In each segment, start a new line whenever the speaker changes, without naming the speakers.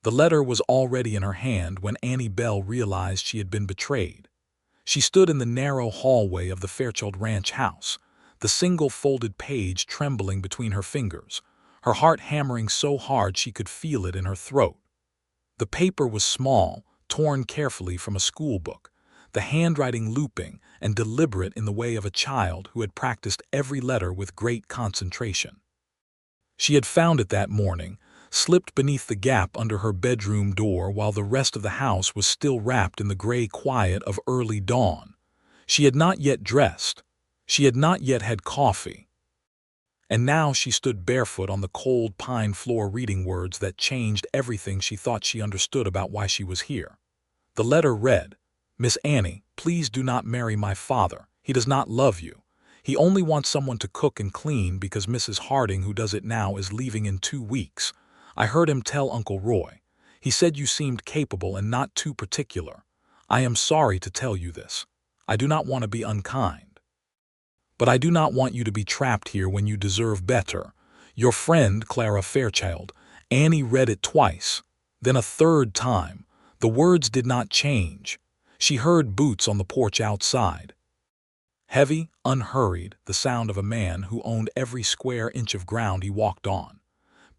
The letter was already in her hand when Annie Bell realized she had been betrayed. She stood in the narrow hallway of the Fairchild Ranch house, the single folded page trembling between her fingers, her heart hammering so hard she could feel it in her throat. The paper was small, torn carefully from a school book, the handwriting looping and deliberate in the way of a child who had practiced every letter with great concentration. She had found it that morning, slipped beneath the gap under her bedroom door while the rest of the house was still wrapped in the gray quiet of early dawn. She had not yet dressed. She had not yet had coffee. And now she stood barefoot on the cold pine floor reading words that changed everything she thought she understood about why she was here. The letter read, "Miss Annie, please do not marry my father. He does not love you. He only wants someone to cook and clean because Mrs. Harding, who does it now, is leaving in 2 weeks. I heard him tell Uncle Roy. He said you seemed capable and not too particular. I am sorry to tell you this. I do not want to be unkind. But I do not want you to be trapped here when you deserve better. Your friend, Clara Fairchild." Annie read it twice, then a third time. The words did not change. She heard boots on the porch outside. Heavy, unhurried, the sound of a man who owned every square inch of ground he walked on.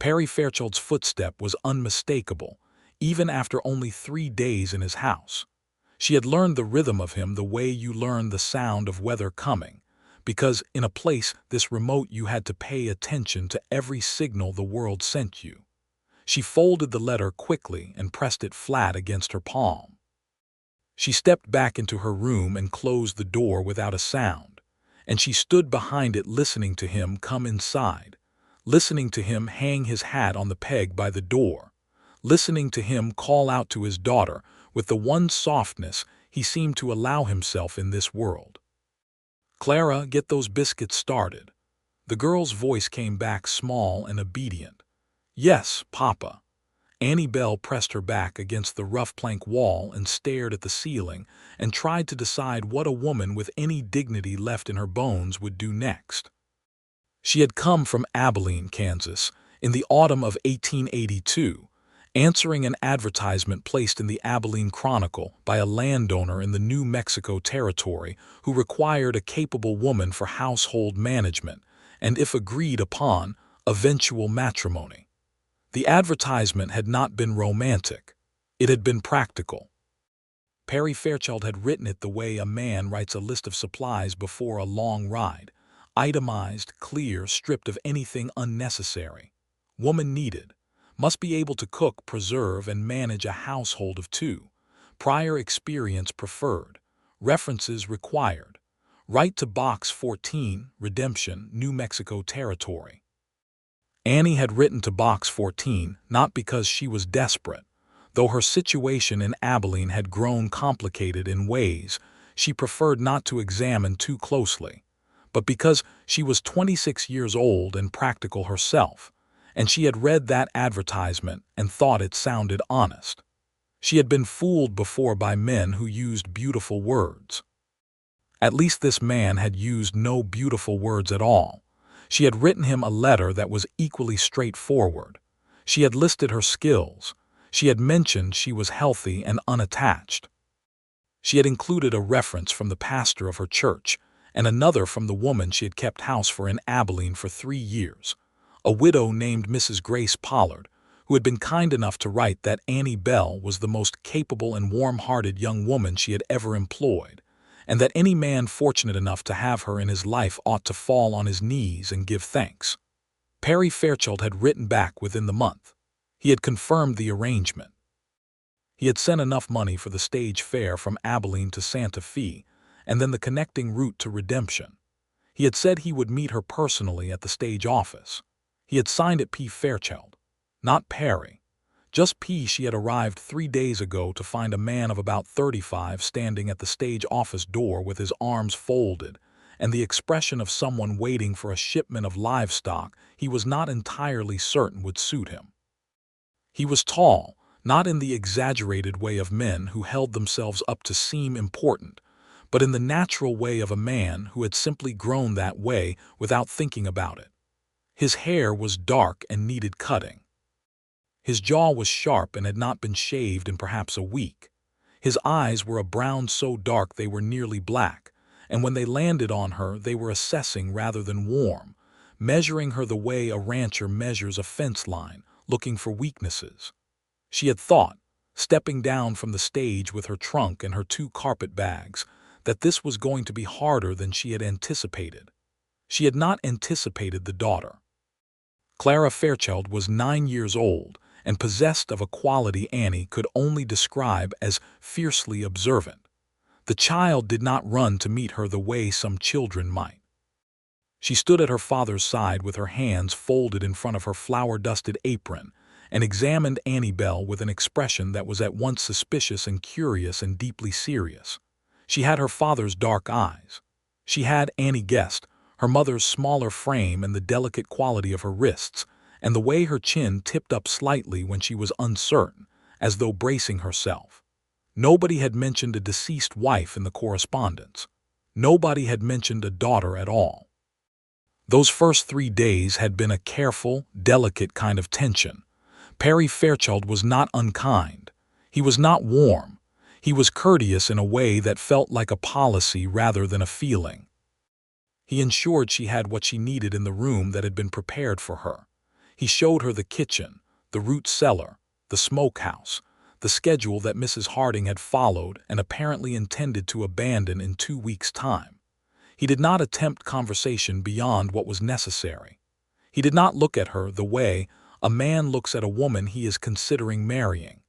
Perry Fairchild's footstep was unmistakable, even after only 3 days in his house. She had learned the rhythm of him the way you learn the sound of weather coming, because in a place this remote you had to pay attention to every signal the world sent you. She folded the letter quickly and pressed it flat against her palm. She stepped back into her room and closed the door without a sound, and she stood behind it listening to him come inside, listening to him hang his hat on the peg by the door, listening to him call out to his daughter with the one softness he seemed to allow himself in this world. "Clara, get those biscuits started." The girl's voice came back small and obedient. "Yes, Papa." Annie Bell pressed her back against the rough plank wall and stared at the ceiling and tried to decide what a woman with any dignity left in her bones would do next. She had come from Abilene, Kansas, in the autumn of 1882, answering an advertisement placed in the Abilene Chronicle by a landowner in the New Mexico Territory who required a capable woman for household management and, if agreed upon, eventual matrimony. The advertisement had not been romantic. It had been practical. Perry Fairchild had written it the way a man writes a list of supplies before a long ride, itemized, clear, stripped of anything unnecessary. Woman needed. Must be able to cook, preserve, and manage a household of 2. Prior experience preferred. References required. Write to Box 14, Redemption, New Mexico Territory. Annie had written to Box 14 not because she was desperate. Though her situation in Abilene had grown complicated in ways she preferred not to examine too closely, but because she was 26 years old and practical herself, and she had read that advertisement and thought it sounded honest. She had been fooled before by men who used beautiful words. At least this man had used no beautiful words at all. She had written him a letter that was equally straightforward. She had listed her skills. She had mentioned she was healthy and unattached. She had included a reference from the pastor of her church and another from the woman she had kept house for in Abilene for 3 years. A widow named Mrs. Grace Pollard, who had been kind enough to write that Annie Bell was the most capable and warm-hearted young woman she had ever employed, and that any man fortunate enough to have her in his life ought to fall on his knees and give thanks. Perry Fairchild had written back within the month. He had confirmed the arrangement. He had sent enough money for the stage fare from Abilene to Santa Fe, and then the connecting route to Redemption. He had said he would meet her personally at the stage office. He had signed it P. Fairchild, not Perry. Just P. She had arrived 3 days ago to find a man of about 35 standing at the stage office door with his arms folded and the expression of someone waiting for a shipment of livestock he was not entirely certain would suit him. He was tall, not in the exaggerated way of men who held themselves up to seem important, but in the natural way of a man who had simply grown that way without thinking about it. His hair was dark and needed cutting. His jaw was sharp and had not been shaved in perhaps a week. His eyes were a brown so dark they were nearly black, and when they landed on her they were assessing rather than warm, measuring her the way a rancher measures a fence line, looking for weaknesses. She had thought, stepping down from the stage with her trunk and her 2 carpet bags, that this was going to be harder than she had anticipated. She had not anticipated the daughter. Clara Fairchild was 9 years old and possessed of a quality Annie could only describe as fiercely observant. The child did not run to meet her the way some children might. She stood at her father's side with her hands folded in front of her flour-dusted apron and examined Annie Bell with an expression that was at once suspicious and curious and deeply serious. She had her father's dark eyes. She had, Annie guessed, her mother's smaller frame and the delicate quality of her wrists, and the way her chin tipped up slightly when she was uncertain, as though bracing herself. Nobody had mentioned a deceased wife in the correspondence. Nobody had mentioned a daughter at all. Those first 3 days had been a careful, delicate kind of tension. Perry Fairchild was not unkind. He was not warm. He was courteous in a way that felt like a policy rather than a feeling. He ensured she had what she needed in the room that had been prepared for her. He showed her the kitchen, the root cellar, the smokehouse, the schedule that Mrs. Harding had followed and apparently intended to abandon in 2 weeks' time. He did not attempt conversation beyond what was necessary. He did not look at her the way a man looks at a woman he is considering marrying.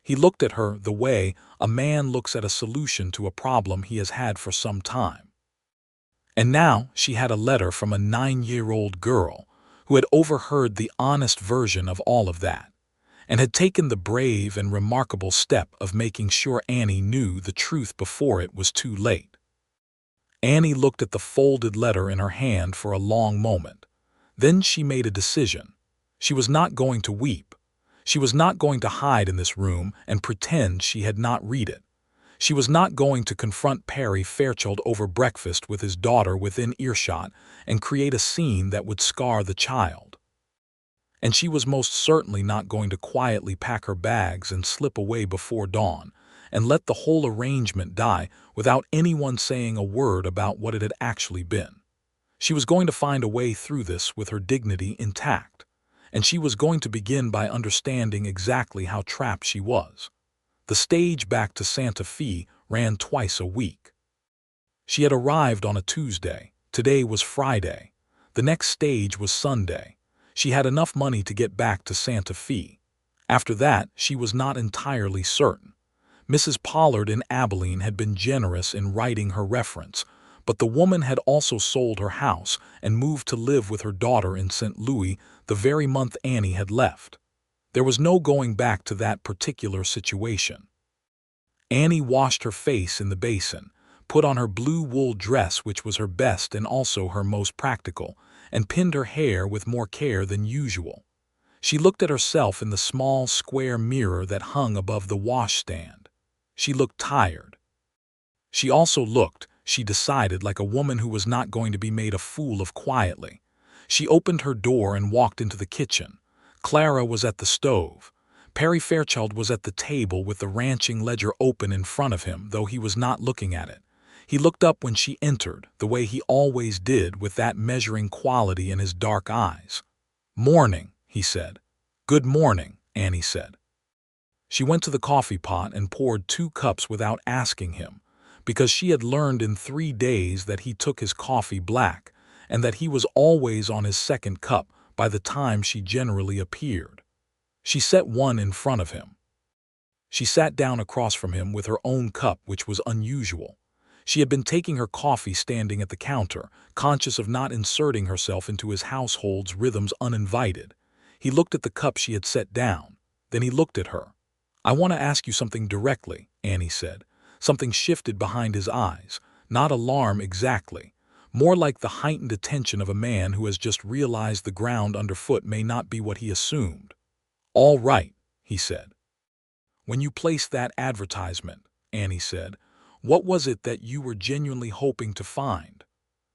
He looked at her the way a man looks at a solution to a problem he has had for some time. And now she had a letter from a 9-year-old girl who had overheard the honest version of all of that, and had taken the brave and remarkable step of making sure Annie knew the truth before it was too late. Annie looked at the folded letter in her hand for a long moment. Then she made a decision. She was not going to weep. She was not going to hide in this room and pretend she had not read it. She was not going to confront Perry Fairchild over breakfast with his daughter within earshot and create a scene that would scar the child. And she was most certainly not going to quietly pack her bags and slip away before dawn and let the whole arrangement die without anyone saying a word about what it had actually been. She was going to find a way through this with her dignity intact, and she was going to begin by understanding exactly how trapped she was. The stage back to Santa Fe ran twice a week. She had arrived on a Tuesday. Today was Friday. The next stage was Sunday. She had enough money to get back to Santa Fe. After that, she was not entirely certain. Mrs. Pollard in Abilene had been generous in writing her reference, but the woman had also sold her house and moved to live with her daughter in St. Louis the very month Annie had left. There was no going back to that particular situation. Annie washed her face in the basin, put on her blue wool dress which was her best and also her most practical, and pinned her hair with more care than usual. She looked at herself in the small square mirror that hung above the washstand. She looked tired. She also looked, she decided, like a woman who was not going to be made a fool of quietly. She opened her door and walked into the kitchen. Clara was at the stove. Perry Fairchild was at the table with the ranching ledger open in front of him, though he was not looking at it. He looked up when she entered, the way he always did, with that measuring quality in his dark eyes. "Morning," he said. "Good morning," Annie said. She went to the coffee pot and poured 2 cups without asking him, because she had learned in 3 days that he took his coffee black, and that he was always on his second cup by the time she generally appeared. She set one in front of him. She sat down across from him with her own cup, which was unusual. She had been taking her coffee standing at the counter, conscious of not inserting herself into his household's rhythms uninvited. He looked at the cup she had set down. Then he looked at her. "I want to ask you something directly," Annie said. Something shifted behind his eyes, not alarm exactly, more like the heightened attention of a man who has just realized the ground underfoot may not be what he assumed. "All right," he said. "When you placed that advertisement," Annie said, "what was it that you were genuinely hoping to find?"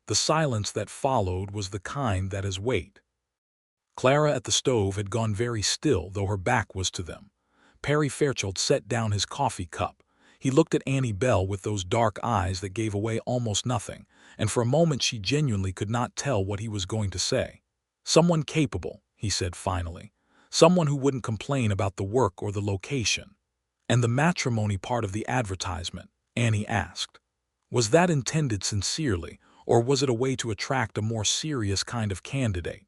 The silence that followed was the kind that has weight. Clara at the stove had gone very still, though her back was to them. Perry Fairchild set down his coffee cup. He looked at Annie Bell with those dark eyes that gave away almost nothing, and for a moment she genuinely could not tell what he was going to say. "Someone capable," he said finally. "Someone who wouldn't complain about the work or the location." "And the matrimony part of the advertisement?" Annie asked. "Was that intended sincerely, or was it a way to attract a more serious kind of candidate?"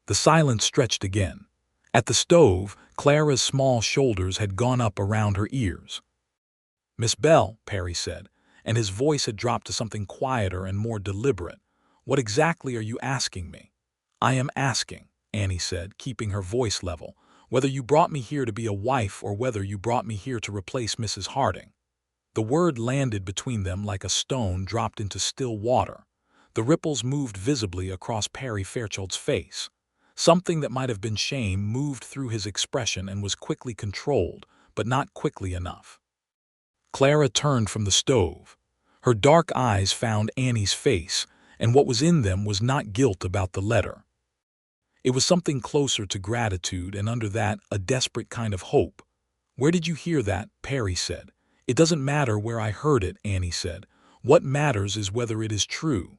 The silence stretched again. At the stove, Clara's small shoulders had gone up around her ears. "Miss Bell," Perry said, and his voice had dropped to something quieter and more deliberate, "what exactly are you asking me?" "I am asking," Annie said, keeping her voice level, "whether you brought me here to be a wife or whether you brought me here to replace Mrs. Harding." The word landed between them like a stone dropped into still water. The ripples moved visibly across Perry Fairchild's face. Something that might have been shame moved through his expression and was quickly controlled, but not quickly enough. Clara turned from the stove. Her dark eyes found Annie's face, and what was in them was not guilt about the letter. It was something closer to gratitude, and under that, a desperate kind of hope. "Where did you hear that?" Perry said. "It doesn't matter where I heard it," Annie said. "What matters is whether it is true."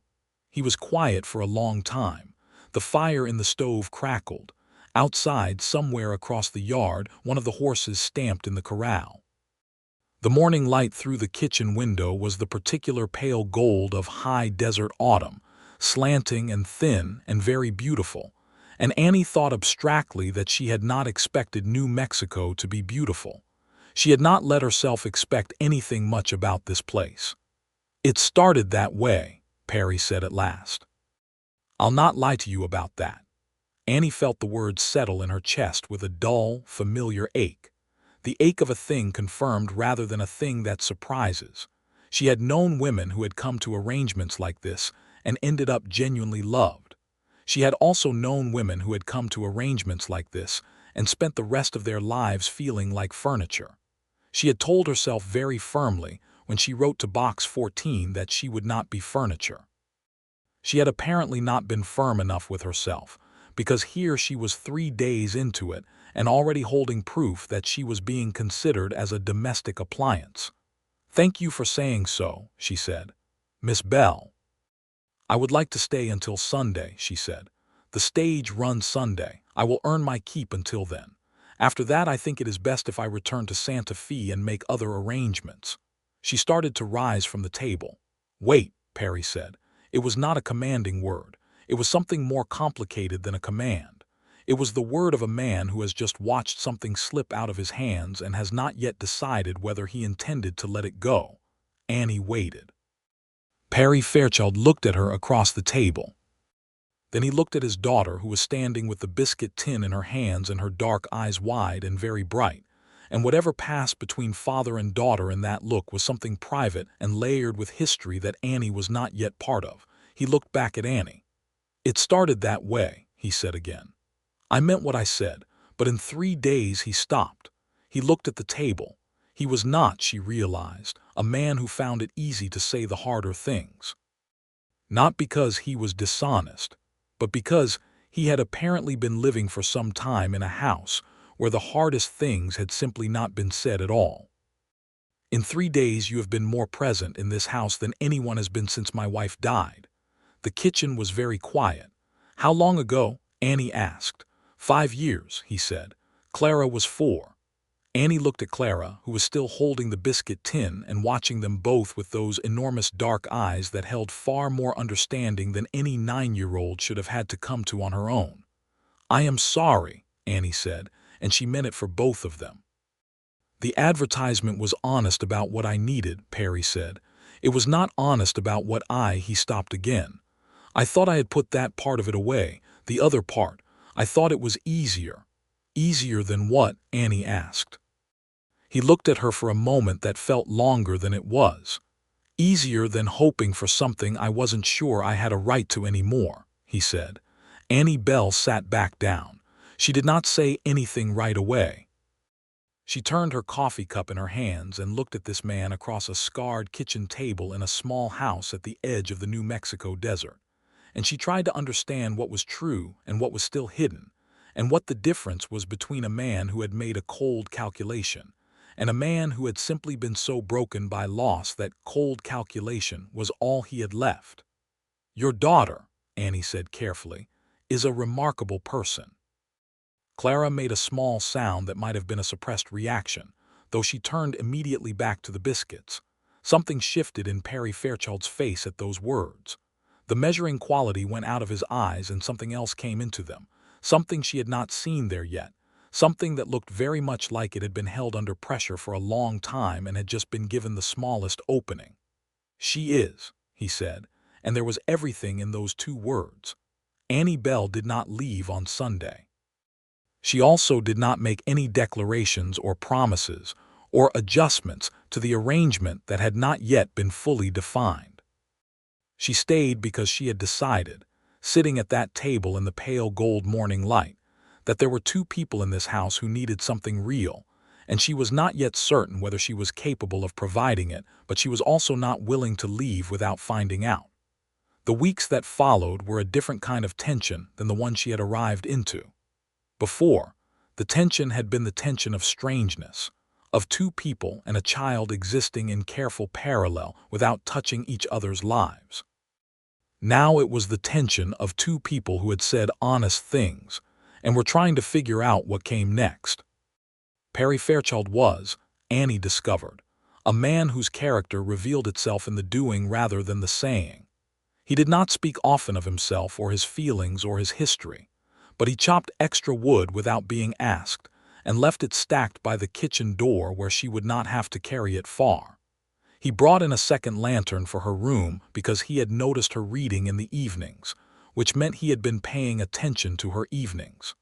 He was quiet for a long time. The fire in the stove crackled. Outside, somewhere across the yard, one of the horses stamped in the corral. The morning light through the kitchen window was the particular pale gold of high desert autumn, slanting and thin and very beautiful, and Annie thought abstractly that she had not expected New Mexico to be beautiful. She had not let herself expect anything much about this place. "It started that way," Perry said at last. "I'll not lie to you about that." Annie felt the words settle in her chest with a dull, familiar ache. The ache of a thing confirmed rather than a thing that surprises. She had known women who had come to arrangements like this and ended up genuinely loved. She had also known women who had come to arrangements like this and spent the rest of their lives feeling like furniture. She had told herself very firmly when she wrote to Box 14 that she would not be furniture. She had apparently not been firm enough with herself, because here she was 3 days into it and already holding proof that she was being considered as a domestic appliance. "Thank you for saying so," she said. "Miss Bell." "I would like to stay until Sunday," she said. "The stage runs Sunday. I will earn my keep until then. After that I think it is best if I return to Santa Fe and make other arrangements." She started to rise from the table. "Wait," Perry said. It was not a commanding word. It was something more complicated than a command. It was the word of a man who has just watched something slip out of his hands and has not yet decided whether he intended to let it go. Annie waited. Perry Fairchild looked at her across the table. Then he looked at his daughter, who was standing with the biscuit tin in her hands and her dark eyes wide and very bright. And whatever passed between father and daughter in that look was something private and layered with history that Annie was not yet part of. He looked back at Annie. "It started that way," he said again. "I meant what I said, but in 3 days he stopped." He looked at the table. He was not, she realized, a man who found it easy to say the harder things. Not because he was dishonest, but because he had apparently been living for some time in a house where the hardest things had simply not been said at all. "In 3 days you have been more present in this house than anyone has been since my wife died." The kitchen was very quiet. "How long ago?" Annie asked. 5 years, he said. "Clara was 4. Annie looked at Clara, who was still holding the biscuit tin and watching them both with those enormous dark eyes that held far more understanding than any 9-year-old should have had to come to on her own. "I am sorry," Annie said, and she meant it for both of them. "The advertisement was honest about what I needed," Perry said. "It was not honest about what he stopped again. I thought I had put that part of it away, the other part. I thought it was easier." "Easier than what?" Annie asked. He looked at her for a moment that felt longer than it was. "Easier than hoping for something I wasn't sure I had a right to anymore," he said. Annie Bell sat back down. She did not say anything right away. She turned her coffee cup in her hands and looked at this man across a scarred kitchen table in a small house at the edge of the New Mexico desert. and she tried to understand what was true and what was still hidden, and what the difference was between a man who had made a cold calculation and a man who had simply been so broken by loss that cold calculation was all he had left. "Your daughter," Annie said carefully, "is a remarkable person." Clara made a small sound that might have been a suppressed reaction, though she turned immediately back to the biscuits. Something shifted in Perry Fairchild's face at those words. The measuring quality went out of his eyes and something else came into them, something she had not seen there yet, something that looked very much like it had been held under pressure for a long time and had just been given the smallest opening. "She is," he said, and there was everything in those two words. Annie Bell did not leave on Sunday. She also did not make any declarations or promises or adjustments to the arrangement that had not yet been fully defined. She stayed because she had decided, sitting at that table in the pale gold morning light, that there were two people in this house who needed something real, and she was not yet certain whether she was capable of providing it, but she was also not willing to leave without finding out. The weeks that followed were a different kind of tension than the one she had arrived into. Before, the tension had been the tension of strangeness, of two people and a child existing in careful parallel without touching each other's lives. Now it was the tension of two people who had said honest things and were trying to figure out what came next. Perry Fairchild was, Annie discovered, a man whose character revealed itself in the doing rather than the saying. He did not speak often of himself or his feelings or his history, but he chopped extra wood without being asked and left it stacked by the kitchen door where she would not have to carry it far. He brought in a second lantern for her room because he had noticed her reading in the evenings, which meant he had been paying attention to her evenings.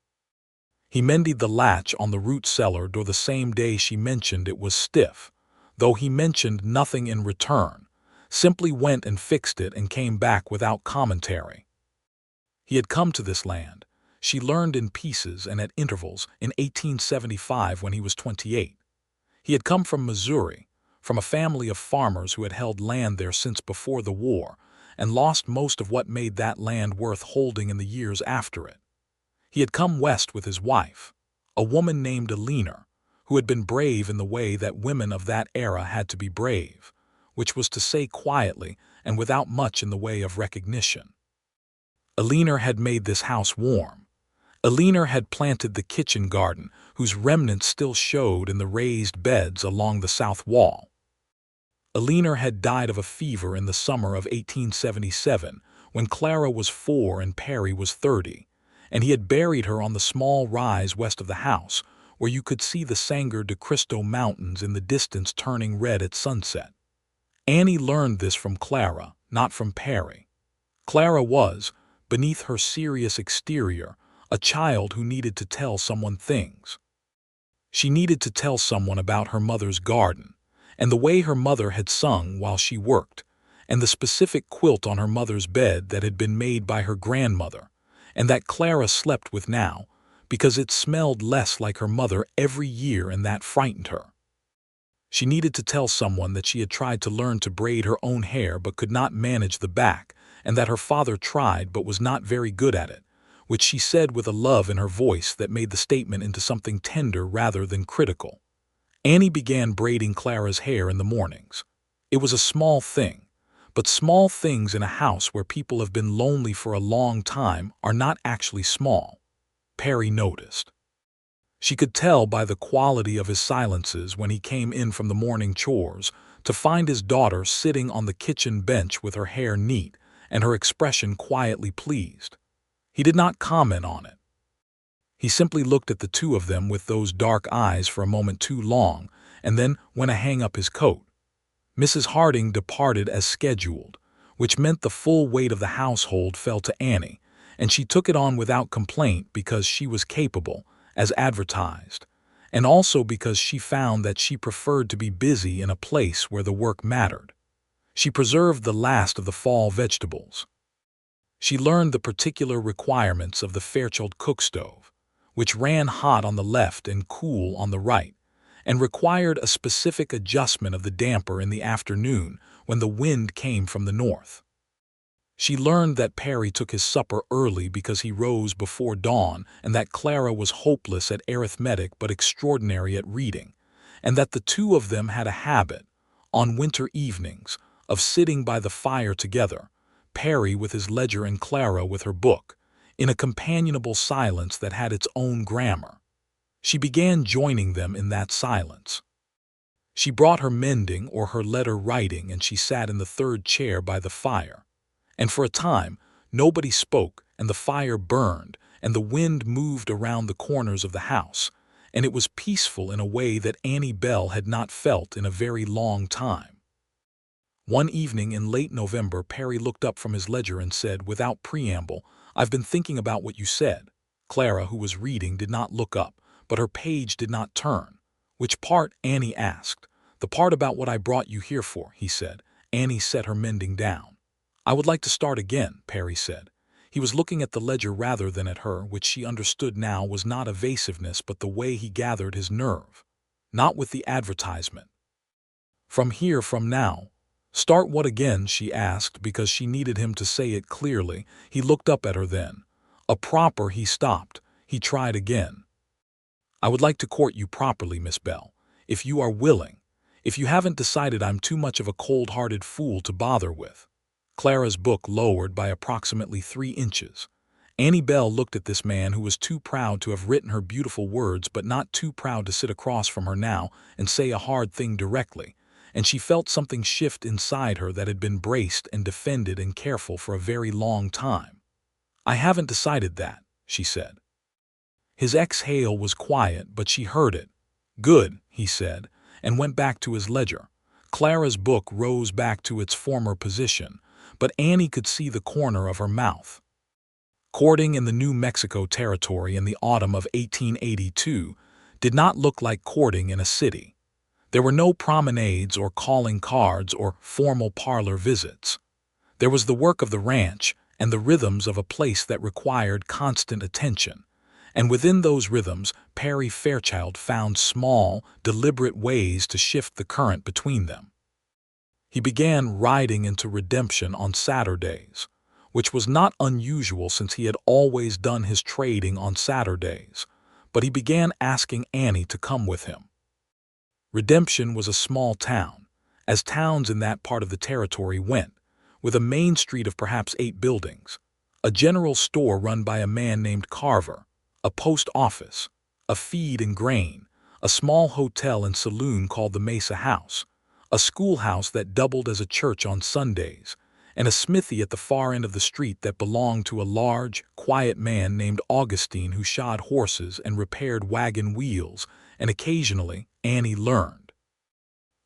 He mended the latch on the root cellar door the same day she mentioned it was stiff, though he mentioned nothing in return, simply went and fixed it and came back without commentary. He had come to this land, she learned in pieces and at intervals, in 1875 when he was 28. He had come from Missouri, from a family of farmers who had held land there since before the war and lost most of what made that land worth holding in the years after it. He had come west with his wife, a woman named Eleanor, who had been brave in the way that women of that era had to be brave, which was to say quietly and without much in the way of recognition. Eleanor had made this house warm. Eleanor had planted the kitchen garden, whose remnants still showed in the raised beds along the south wall. Eleanor had died of a fever in the summer of 1877, when Clara was 4 and Perry was 30, and he had buried her on the small rise west of the house, where you could see the Sangre de Cristo Mountains in the distance turning red at sunset. Annie learned this from Clara, not from Perry. Clara was, beneath her serious exterior, a child who needed to tell someone things. She needed to tell someone about her mother's garden, and the way her mother had sung while she worked, and the specific quilt on her mother's bed that had been made by her grandmother, and that Clara slept with now, because it smelled less like her mother every year and that frightened her. She needed to tell someone that she had tried to learn to braid her own hair but could not manage the back, and that her father tried but was not very good at it, which she said with a love in her voice that made the statement into something tender rather than critical. Annie began braiding Clara's hair in the mornings. It was a small thing, but small things in a house where people have been lonely for a long time are not actually small, Perry noticed. She could tell by the quality of his silences when he came in from the morning chores to find his daughter sitting on the kitchen bench with her hair neat and her expression quietly pleased. He did not comment on it. He simply looked at the two of them with those dark eyes for a moment too long and then went to hang up his coat. Mrs. Harding departed as scheduled, which meant the full weight of the household fell to Annie, and she took it on without complaint because she was capable, as advertised, and also because she found that she preferred to be busy in a place where the work mattered. She preserved the last of the fall vegetables. She learned the particular requirements of the Fairchild cookstove, which ran hot on the left and cool on the right, and required a specific adjustment of the damper in the afternoon when the wind came from the north. She learned that Perry took his supper early because he rose before dawn, and that Clara was hopeless at arithmetic but extraordinary at reading, and that the two of them had a habit, on winter evenings, of sitting by the fire together, Perry with his ledger and Clara with her book, in a companionable silence that had its own grammar. She began joining them in that silence. She brought her mending or her letter writing, and she sat in the third chair by the fire. And for a time, nobody spoke, and the fire burned, and the wind moved around the corners of the house, and it was peaceful in a way that Annie Bell had not felt in a very long time. One evening in late November, Perry looked up from his ledger and said, without preamble, "I've been thinking about what you said." Clara, who was reading, did not look up, but her page did not turn. "Which part?" Annie asked. "The part about what I brought you here for," he said. Annie set her mending down. "I would like to start again," Perry said. He was looking at the ledger rather than at her, which she understood now was not evasiveness but the way he gathered his nerve. "Not with the advertisement." "From here, from now." "Start what again?" she asked, because she needed him to say it clearly. He looked up at her then. A proper he stopped. He tried again. "I would like to court you properly, Miss Bell, if you are willing. If you haven't decided, I'm too much of a cold-hearted fool to bother with." Clara's book lowered by approximately 3 inches. Annie Bell looked at this man who was too proud to have written her beautiful words but not too proud to sit across from her now and say a hard thing directly, and she felt something shift inside her that had been braced and defended and careful for a very long time. "I haven't decided that," she said. His exhale was quiet, but she heard it. "Good," he said, and went back to his ledger. Clara's book rose back to its former position, but Annie could see the corner of her mouth. Courting in the New Mexico Territory in the autumn of 1882 did not look like courting in a city. There were no promenades or calling cards or formal parlor visits. There was the work of the ranch and the rhythms of a place that required constant attention, and within those rhythms Perry Fairchild found small, deliberate ways to shift the current between them. He began riding into Redemption on Saturdays, which was not unusual since he had always done his trading on Saturdays, but he began asking Annie to come with him. Redemption was a small town, as towns in that part of the territory went, with a main street of perhaps 8 buildings, a general store run by a man named Carver, a post office, a feed and grain, a small hotel and saloon called the Mesa House, a schoolhouse that doubled as a church on Sundays, and a smithy at the far end of the street that belonged to a large, quiet man named Augustine who shod horses and repaired wagon wheels, and occasionally, Annie learned,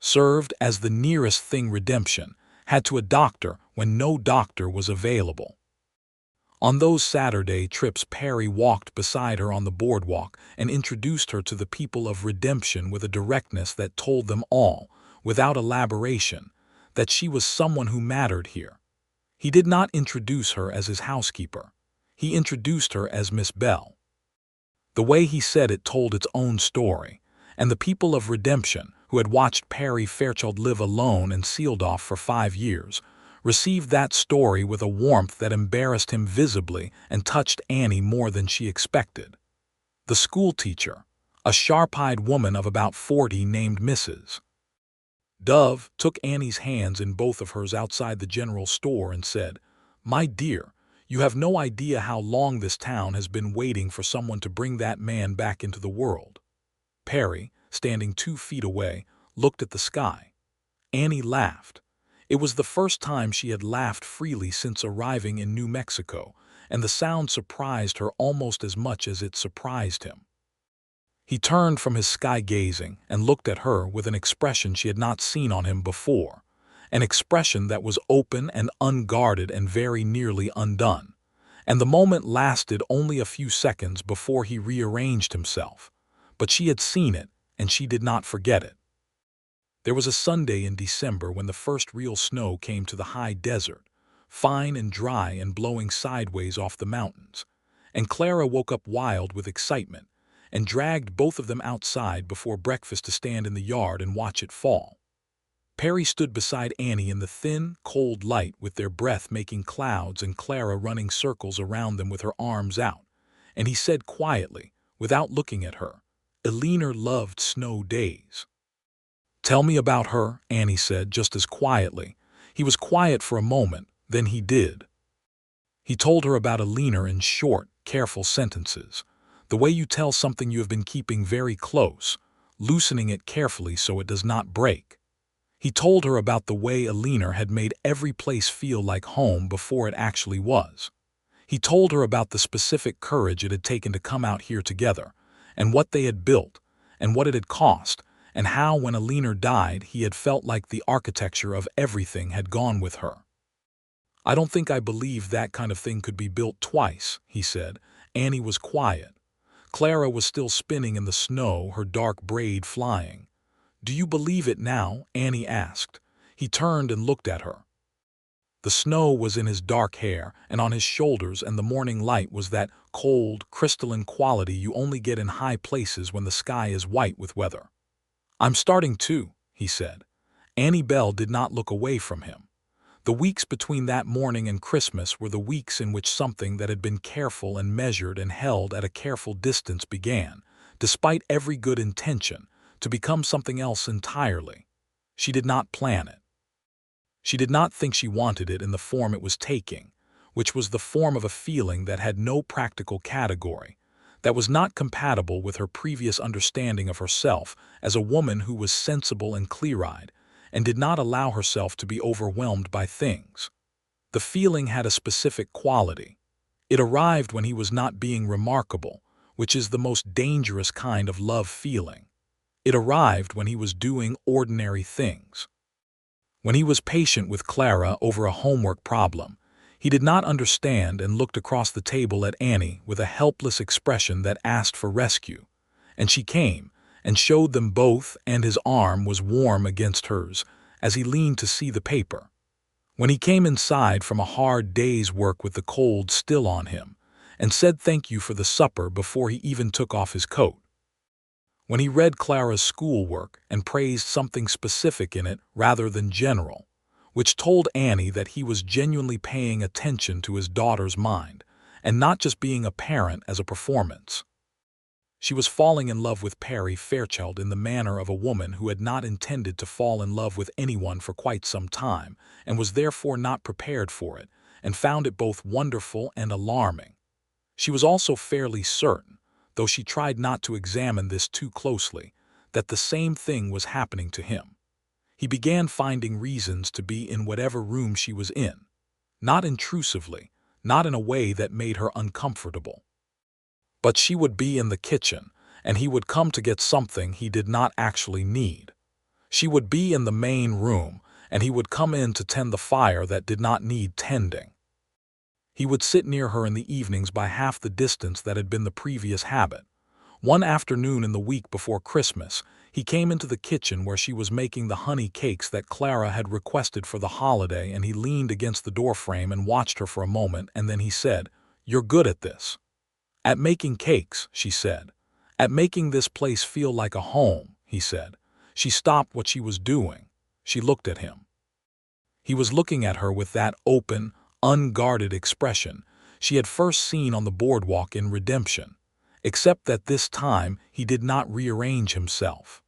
served as the nearest thing Redemption had to a doctor when no doctor was available. On those Saturday trips Perry walked beside her on the boardwalk and introduced her to the people of Redemption with a directness that told them all, without elaboration, that she was someone who mattered here. He did not introduce her as his housekeeper. He introduced her as Miss Bell. The way he said it told its own story, and the people of Redemption, who had watched Perry Fairchild live alone and sealed off for 5 years, received that story with a warmth that embarrassed him visibly and touched Annie more than she expected. The schoolteacher, a sharp-eyed woman of about 40 named Mrs. Dove, took Annie's hands in both of hers outside the general store and said, "My dear, you have no idea how long this town has been waiting for someone to bring that man back into the world." Perry, standing 2 feet away, looked at the sky. Annie laughed. It was the first time she had laughed freely since arriving in New Mexico, and the sound surprised her almost as much as it surprised him. He turned from his sky-gazing and looked at her with an expression she had not seen on him before, an expression that was open and unguarded and very nearly undone, and the moment lasted only a few seconds before he rearranged himself, but she had seen it, and she did not forget it. There was a Sunday in December when the first real snow came to the high desert, fine and dry and blowing sideways off the mountains, and Clara woke up wild with excitement and dragged both of them outside before breakfast to stand in the yard and watch it fall. Perry stood beside Annie in the thin, cold light with their breath making clouds and Clara running circles around them with her arms out, and he said quietly, without looking at her, "Eleanor loved snow days." "Tell me about her," Annie said just as quietly. He was quiet for a moment, then he did. He told her about Eleanor in short, careful sentences, the way you tell something you have been keeping very close, loosening it carefully so it does not break. He told her about the way Eleanor had made every place feel like home before it actually was. He told her about the specific courage it had taken to come out here together, and what they had built, and what it had cost, and how when Eleanor died he had felt like the architecture of everything had gone with her. "I don't think I believed that kind of thing could be built twice," he said. Annie was quiet. Clara was still spinning in the snow, her dark braid flying. "Do you believe it now?" Annie asked. He turned and looked at her. The snow was in his dark hair and on his shoulders, and the morning light was that cold, crystalline quality you only get in high places when the sky is white with weather. "I'm starting to," he said. Annie Bell did not look away from him. The weeks between that morning and Christmas were the weeks in which something that had been careful and measured and held at a careful distance began, despite every good intention, to become something else entirely. She did not plan it. She did not think she wanted it in the form it was taking, which was the form of a feeling that had no practical category, that was not compatible with her previous understanding of herself as a woman who was sensible and clear-eyed, and did not allow herself to be overwhelmed by things. The feeling had a specific quality. It arrived when he was not being remarkable, which is the most dangerous kind of love feeling. It arrived when he was doing ordinary things. When he was patient with Clara over a homework problem, he did not understand and looked across the table at Annie with a helpless expression that asked for rescue. And she came and showed them both, and his arm was warm against hers as he leaned to see the paper. When he came inside from a hard day's work with the cold still on him, and said thank you for the supper before he even took off his coat. When he read Clara's schoolwork and praised something specific in it rather than general, which told Annie that he was genuinely paying attention to his daughter's mind, and not just being a parent as a performance. She was falling in love with Perry Fairchild in the manner of a woman who had not intended to fall in love with anyone for quite some time, and was therefore not prepared for it, and found it both wonderful and alarming. She was also fairly certain, though she tried not to examine this too closely, that the same thing was happening to him. He began finding reasons to be in whatever room she was in, not intrusively, not in a way that made her uncomfortable. But she would be in the kitchen, and he would come to get something he did not actually need. She would be in the main room, and he would come in to tend the fire that did not need tending. He would sit near her in the evenings by half the distance that had been the previous habit. One afternoon in the week before Christmas, he came into the kitchen where she was making the honey cakes that Clara had requested for the holiday, and he leaned against the doorframe and watched her for a moment, and then he said, "You're good at this." "At making cakes," she said. "At making this place feel like a home," he said. She stopped what she was doing. She looked at him. He was looking at her with that open, unguarded expression she had first seen on the boardwalk in Redemption, except that this time he did not rearrange himself.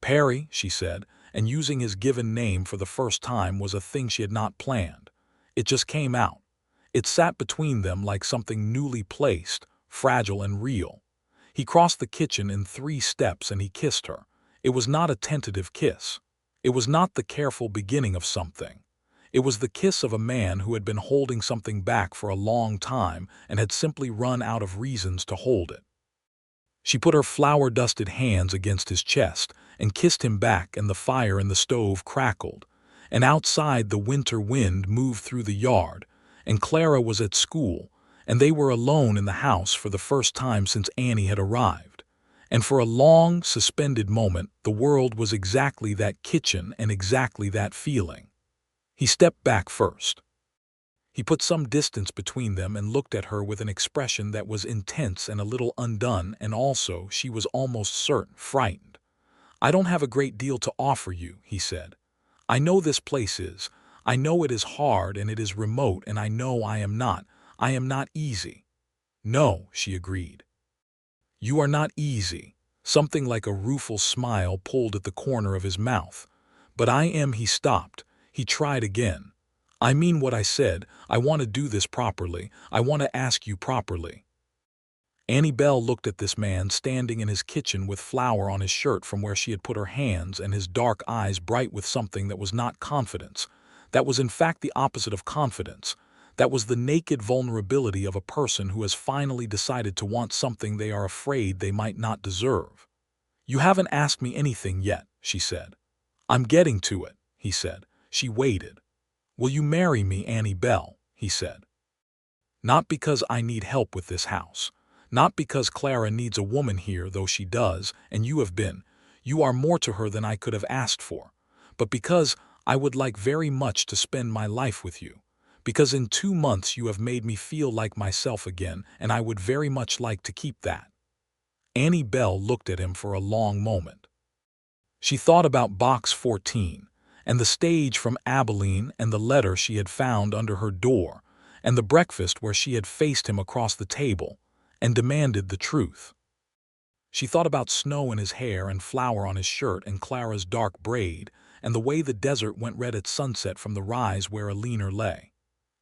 "Perry," she said, and using his given name for the first time was a thing she had not planned. It just came out. It sat between them like something newly placed, fragile and real. He crossed the kitchen in 3 steps and he kissed her. It was not a tentative kiss. It was not the careful beginning of something. It was the kiss of a man who had been holding something back for a long time and had simply run out of reasons to hold it. She put her flour-dusted hands against his chest and kissed him back, and the fire in the stove crackled, and outside the winter wind moved through the yard, and Clara was at school, and they were alone in the house for the first time since Annie had arrived. And for a long, suspended moment, the world was exactly that kitchen and exactly that feeling. He stepped back first. He put some distance between them and looked at her with an expression that was intense and a little undone, and also, she was almost certain, frightened. "I don't have a great deal to offer you," he said. I know this place is. I know it is hard and it is remote, and I know I am not. I am not easy." "No," she agreed. "You are not easy." Something like a rueful smile pulled at the corner of his mouth. "But I am." He stopped. He tried again. "I mean what I said. I want to do this properly. I want to ask you properly." Annie Bell looked at this man standing in his kitchen with flour on his shirt from where she had put her hands, and his dark eyes bright with something that was not confidence. That was in fact the opposite of confidence. That was the naked vulnerability of a person who has finally decided to want something they are afraid they might not deserve. "You haven't asked me anything yet," she said. "I'm getting to it," he said. She waited. "Will you marry me, Annie Bell?" he said. "Not because I need help with this house. Not because Clara needs a woman here, though she does, and you have been. You are more to her than I could have asked for. But because I would like very much to spend my life with you. Because in 2 months you have made me feel like myself again, and I would very much like to keep that." Annie Bell looked at him for a long moment. She thought about Box 14, and the stage from Abilene, and the letter she had found under her door, and the breakfast where she had faced him across the table and demanded the truth. She thought about snow in his hair and flour on his shirt and Clara's dark braid, and the way the desert went red at sunset from the rise where a leaner lay.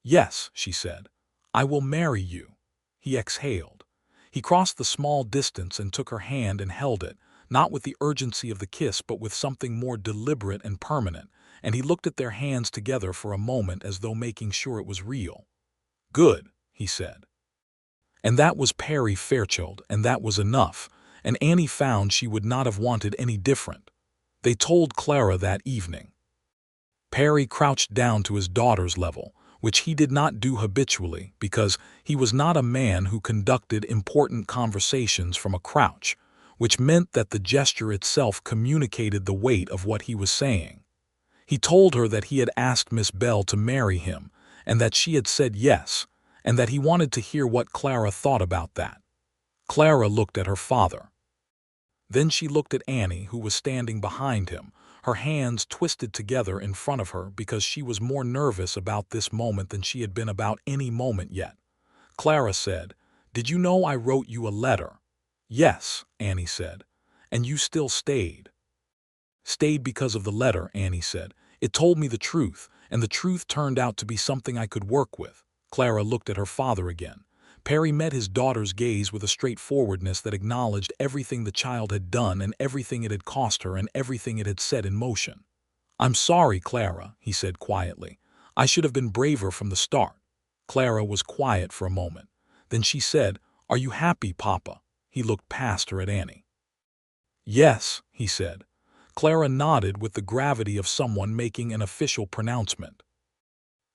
"Yes," she said, "I will marry you." He exhaled. He crossed the small distance and took her hand and held it, not with the urgency of the kiss but with something more deliberate and permanent, and he looked at their hands together for a moment as though making sure it was real. "Good," he said. And that was Perry Fairchild, and that was enough, and Annie found she would not have wanted any different. They told Clara that evening. Perry crouched down to his daughter's level, which he did not do habitually because he was not a man who conducted important conversations from a crouch, which meant that the gesture itself communicated the weight of what he was saying. He told her that he had asked Miss Bell to marry him, and that she had said yes, and that he wanted to hear what Clara thought about that. Clara looked at her father. Then she looked at Annie, who was standing behind him, her hands twisted together in front of her because she was more nervous about this moment than she had been about any moment yet. Clara said, "Did you know I wrote you a letter?" "Yes," Annie said. "And you still stayed." "Stayed because of the letter," Annie said. "It told me the truth, and the truth turned out to be something I could work with." Clara looked at her father again. Perry met his daughter's gaze with a straightforwardness that acknowledged everything the child had done and everything it had cost her and everything it had set in motion. "I'm sorry, Clara," he said quietly. "I should have been braver from the start." Clara was quiet for a moment. Then she said, "Are you happy, Papa?" He looked past her at Annie. "Yes," he said. Clara nodded with the gravity of someone making an official pronouncement.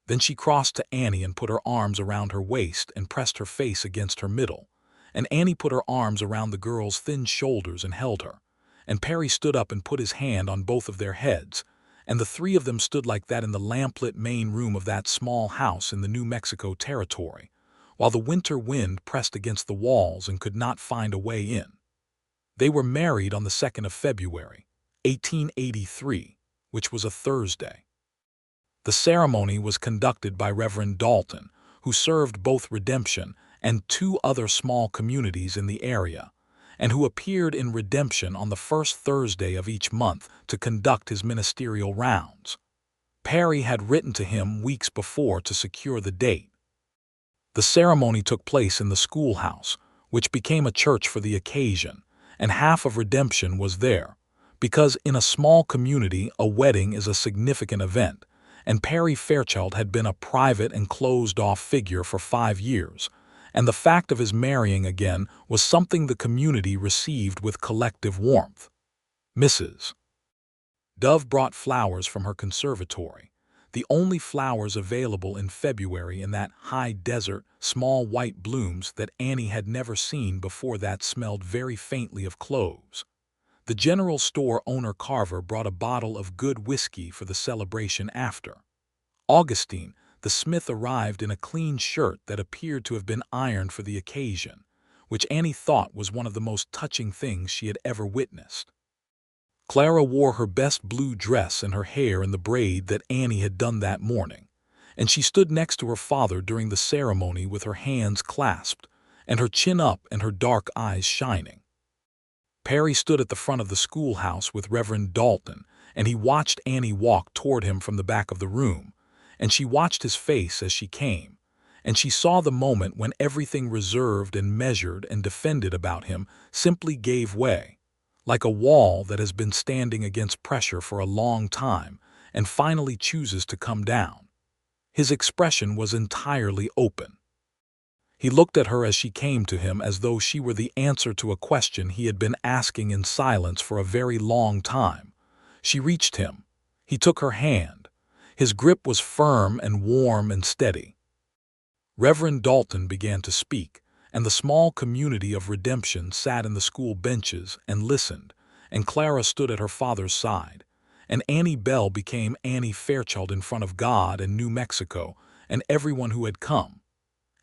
Then she crossed to Annie and put her arms around her waist and pressed her face against her middle. And Annie put her arms around the girl's thin shoulders and held her. And Perry stood up and put his hand on both of their heads. And the three of them stood like that in the lamplit main room of that small house in the New Mexico territory, while the winter wind pressed against the walls and could not find a way in. They were married on the 2nd of February, 1883, which was a Thursday. The ceremony was conducted by Reverend Dalton, who served both Redemption and 2 other small communities in the area, and who appeared in Redemption on the first Thursday of each month to conduct his ministerial rounds. Perry had written to him weeks before to secure the date. The ceremony took place in the schoolhouse, which became a church for the occasion, and half of Redemption was there, because in a small community a wedding is a significant event, and Perry Fairchild had been a private and closed-off figure for 5 years, and the fact of his marrying again was something the community received with collective warmth. Mrs. Dove brought flowers from her conservatory, the only flowers available in February in that high desert, small white blooms that Annie had never seen before that smelled very faintly of cloves. The general store owner Carver brought a bottle of good whiskey for the celebration after. Augustine, the smith, arrived in a clean shirt that appeared to have been ironed for the occasion, which Annie thought was one of the most touching things she had ever witnessed. Clara wore her best blue dress and her hair in the braid that Annie had done that morning, and she stood next to her father during the ceremony with her hands clasped and her chin up and her dark eyes shining. Perry stood at the front of the schoolhouse with Reverend Dalton, and he watched Annie walk toward him from the back of the room, and she watched his face as she came, and she saw the moment when everything reserved and measured and defended about him simply gave way, like a wall that has been standing against pressure for a long time and finally chooses to come down. His expression was entirely open. He looked at her as she came to him as though she were the answer to a question he had been asking in silence for a very long time. She reached him. He took her hand. His grip was firm and warm and steady. Reverend Dalton began to speak, and the small community of redemption sat in the school benches and listened, and Clara stood at her father's side, and Annie Bell became Annie Fairchild in front of God and New Mexico and everyone who had come.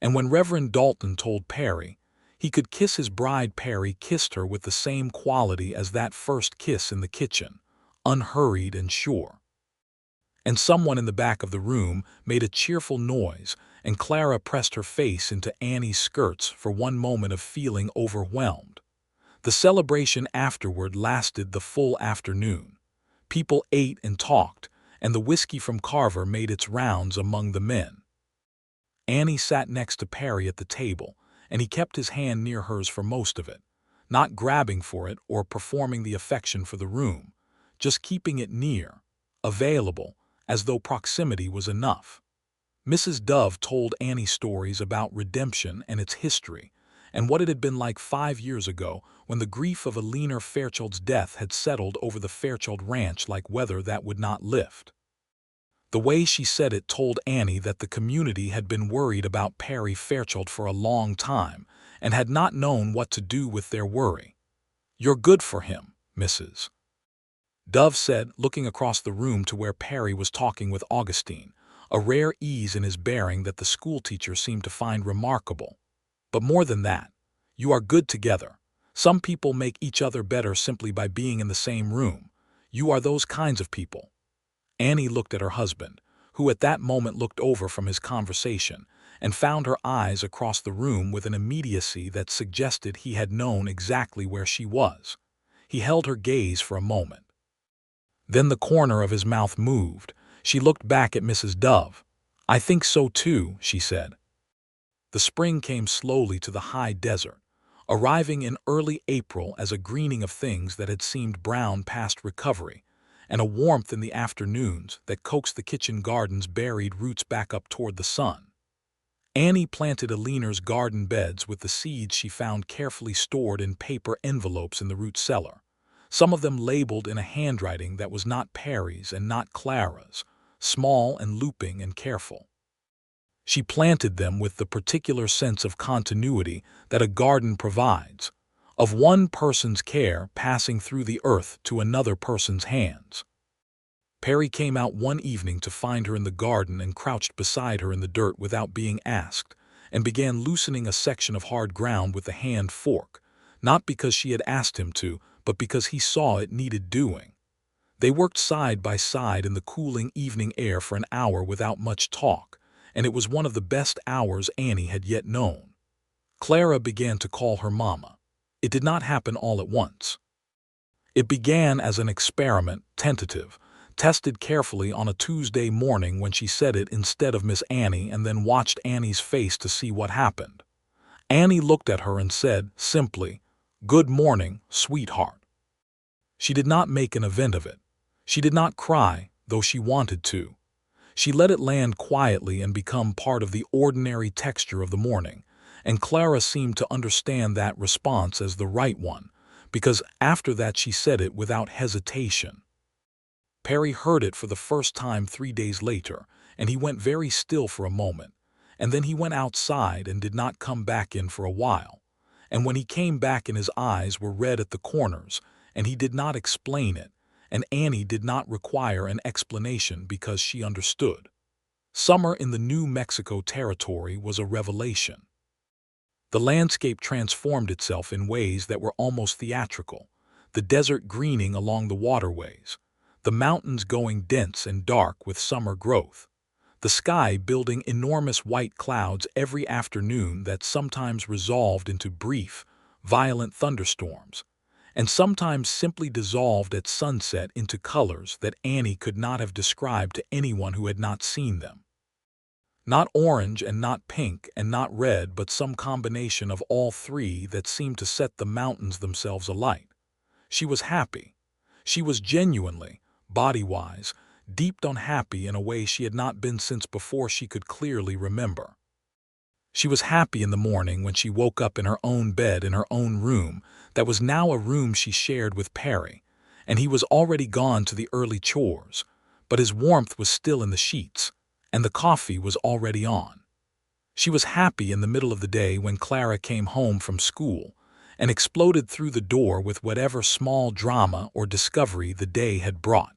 And when Reverend Dalton told Perry he could kiss his bride, Perry kissed her with the same quality as that first kiss in the kitchen, unhurried and sure. And someone in the back of the room made a cheerful noise, and Clara pressed her face into Annie's skirts for one moment of feeling overwhelmed. The celebration afterward lasted the full afternoon. People ate and talked, and the whiskey from Carver made its rounds among the men. Annie sat next to Perry at the table, and he kept his hand near hers for most of it, not grabbing for it or performing the affection for the room, just keeping it near, available, as though proximity was enough. Mrs. Dove told Annie stories about redemption and its history, and what it had been like 5 years ago when the grief of Eleanor Fairchild's death had settled over the Fairchild Ranch like weather that would not lift. The way she said it told Annie that the community had been worried about Perry Fairchild for a long time and had not known what to do with their worry. "You're good for him, Mrs. Dove said, looking across the room to where Perry was talking with Augustine, a rare ease in his bearing that the schoolteacher seemed to find remarkable. "But more than that, you are good together. Some people make each other better simply by being in the same room. You are those kinds of people." Annie looked at her husband, who at that moment looked over from his conversation, and found her eyes across the room with an immediacy that suggested he had known exactly where she was. He held her gaze for a moment. Then the corner of his mouth moved. She looked back at Mrs. Dove. "I think so too," she said. The spring came slowly to the high desert, arriving in early April as a greening of things that had seemed brown past recovery, and a warmth in the afternoons that coaxed the kitchen garden's buried roots back up toward the sun. Annie planted Eleanor's garden beds with the seeds she found carefully stored in paper envelopes in the root cellar, some of them labeled in a handwriting that was not Perry's and not Clara's, small and looping and careful. She planted them with the particular sense of continuity that a garden provides, of one person's care passing through the earth to another person's hands. Perry came out one evening to find her in the garden and crouched beside her in the dirt without being asked, and began loosening a section of hard ground with a hand fork, not because she had asked him to, but because he saw it needed doing. They worked side by side in the cooling evening air for an hour without much talk, and it was one of the best hours Annie had yet known. Clara began to call her Mama. It did not happen all at once. It began as an experiment, tentative, tested carefully on a Tuesday morning when she said it instead of Miss Annie and then watched Annie's face to see what happened. Annie looked at her and said, simply, "Good morning, sweetheart." She did not make an event of it. She did not cry, though she wanted to. She let it land quietly and become part of the ordinary texture of the morning, and Clara seemed to understand that response as the right one, because after that she said it without hesitation. Perry heard it for the first time 3 days later, and he went very still for a moment, and then he went outside and did not come back in for a while, and when he came back his eyes were red at the corners, and he did not explain it, and Annie did not require an explanation because she understood. Summer in the New Mexico territory was a revelation. The landscape transformed itself in ways that were almost theatrical. the desert greening along the waterways, the mountains going dense and dark with summer growth, the sky building enormous white clouds every afternoon that sometimes resolved into brief, violent thunderstorms, and sometimes simply dissolved at sunset into colors that Annie could not have described to anyone who had not seen them. Not orange and not pink and not red, but some combination of all three that seemed to set the mountains themselves alight. She was happy. She was genuinely, body-wise, deep down happy in a way she had not been since before she could clearly remember. She was happy in the morning when she woke up in her own bed in her own room that was now a room she shared with Perry, and he was already gone to the early chores, but his warmth was still in the sheets, and the coffee was already on. She was happy in the middle of the day when Clara came home from school and exploded through the door with whatever small drama or discovery the day had brought.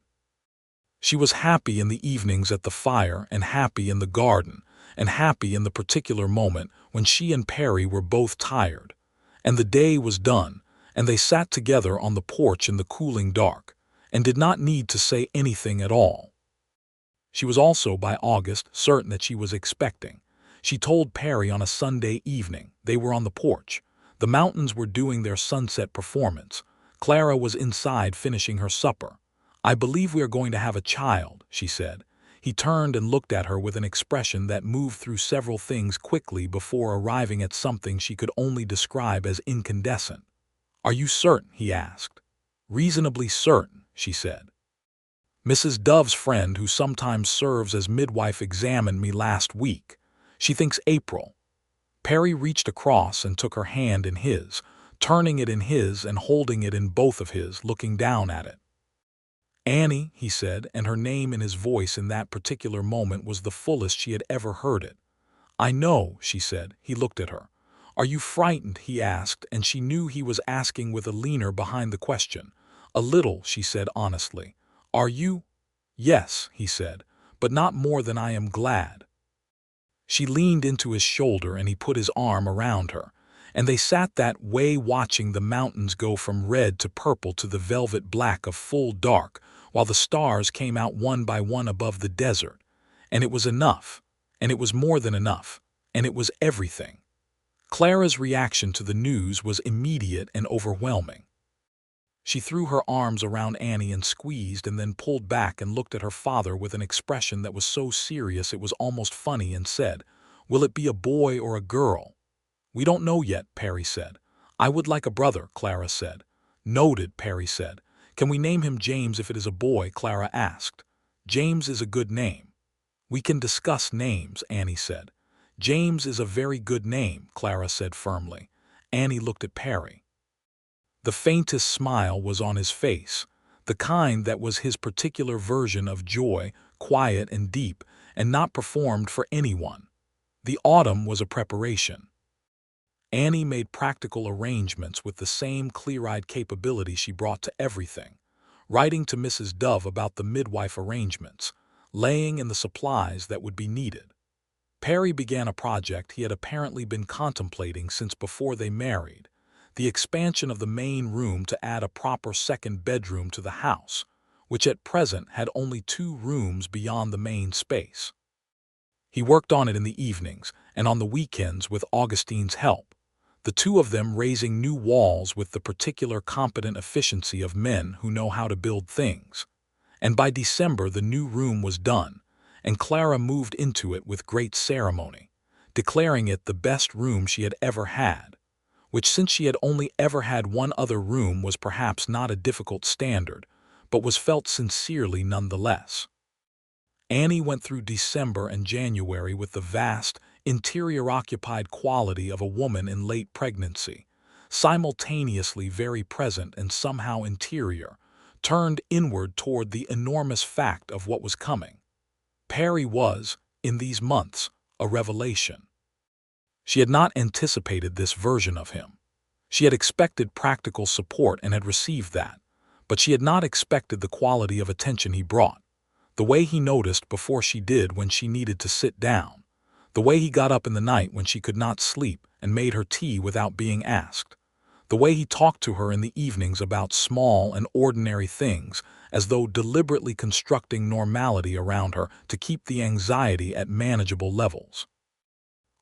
She was happy in the evenings at the fire and happy in the garden and happy in the particular moment when she and Perry were both tired, and the day was done, and they sat together on the porch in the cooling dark and did not need to say anything at all. She was also, by August, certain that she was expecting. She told Perry on a Sunday evening. They were on the porch. The mountains were doing their sunset performance. Clara was inside finishing her supper. "I believe we are going to have a child," she said. He turned and looked at her with an expression that moved through several things quickly before arriving at something she could only describe as incandescent. "Are you certain?" he asked. "Reasonably certain," she said. "Mrs. Dove's friend who sometimes serves as midwife examined me last week. She thinks April." Perry reached across and took her hand in his, turning it in his and holding it in both of his, looking down at it. "Annie," he said, and her name in his voice in that particular moment was the fullest she had ever heard it. "I know," she said. He looked at her. "Are you frightened?" he asked, and she knew he was asking with a leaner behind the question. "A little," she said honestly. "Are you?" "Yes," he said, "but not more than I am glad." She leaned into his shoulder and he put his arm around her, and they sat that way watching the mountains go from red to purple to the velvet black of full dark, while the stars came out one by one above the desert. And it was enough, and it was more than enough, and it was everything. Clara's reaction to the news was immediate and overwhelming. She threw her arms around Annie and squeezed and then pulled back and looked at her father with an expression that was so serious it was almost funny and said, "Will it be a boy or a girl?" "We don't know yet," Perry said. "I would like a brother," Clara said. "Noted," Perry said. "Can we name him James if it is a boy?" Clara asked. "James is a good name." "We can discuss names," Annie said. "James is a very good name," Clara said firmly. Annie looked at Perry. The faintest smile was on his face, the kind that was his particular version of joy, quiet and deep, and not performed for anyone. The autumn was a preparation. Annie made practical arrangements with the same clear-eyed capability she brought to everything, writing to Mrs. Dove about the midwife arrangements, laying in the supplies that would be needed. Perry began a project he had apparently been contemplating since before they married, the expansion of the main room to add a proper second bedroom to the house, which at present had only 2 rooms beyond the main space. He worked on it in the evenings and on the weekends with Augustine's help, the two of them raising new walls with the particular competent efficiency of men who know how to build things. And by December the new room was done, and Clara moved into it with great ceremony, declaring it the best room she had ever had, which since she had only ever had one other room was perhaps not a difficult standard, but was felt sincerely nonetheless. Annie went through December and January with the vast, interior-occupied quality of a woman in late pregnancy, simultaneously very present and somehow interior, turned inward toward the enormous fact of what was coming. Perry was, in these months, a revelation. She had not anticipated this version of him. She had expected practical support and had received that, but she had not expected the quality of attention he brought. The way he noticed before she did when she needed to sit down. The way he got up in the night when she could not sleep and made her tea without being asked. The way he talked to her in the evenings about small and ordinary things, as though deliberately constructing normality around her to keep the anxiety at manageable levels.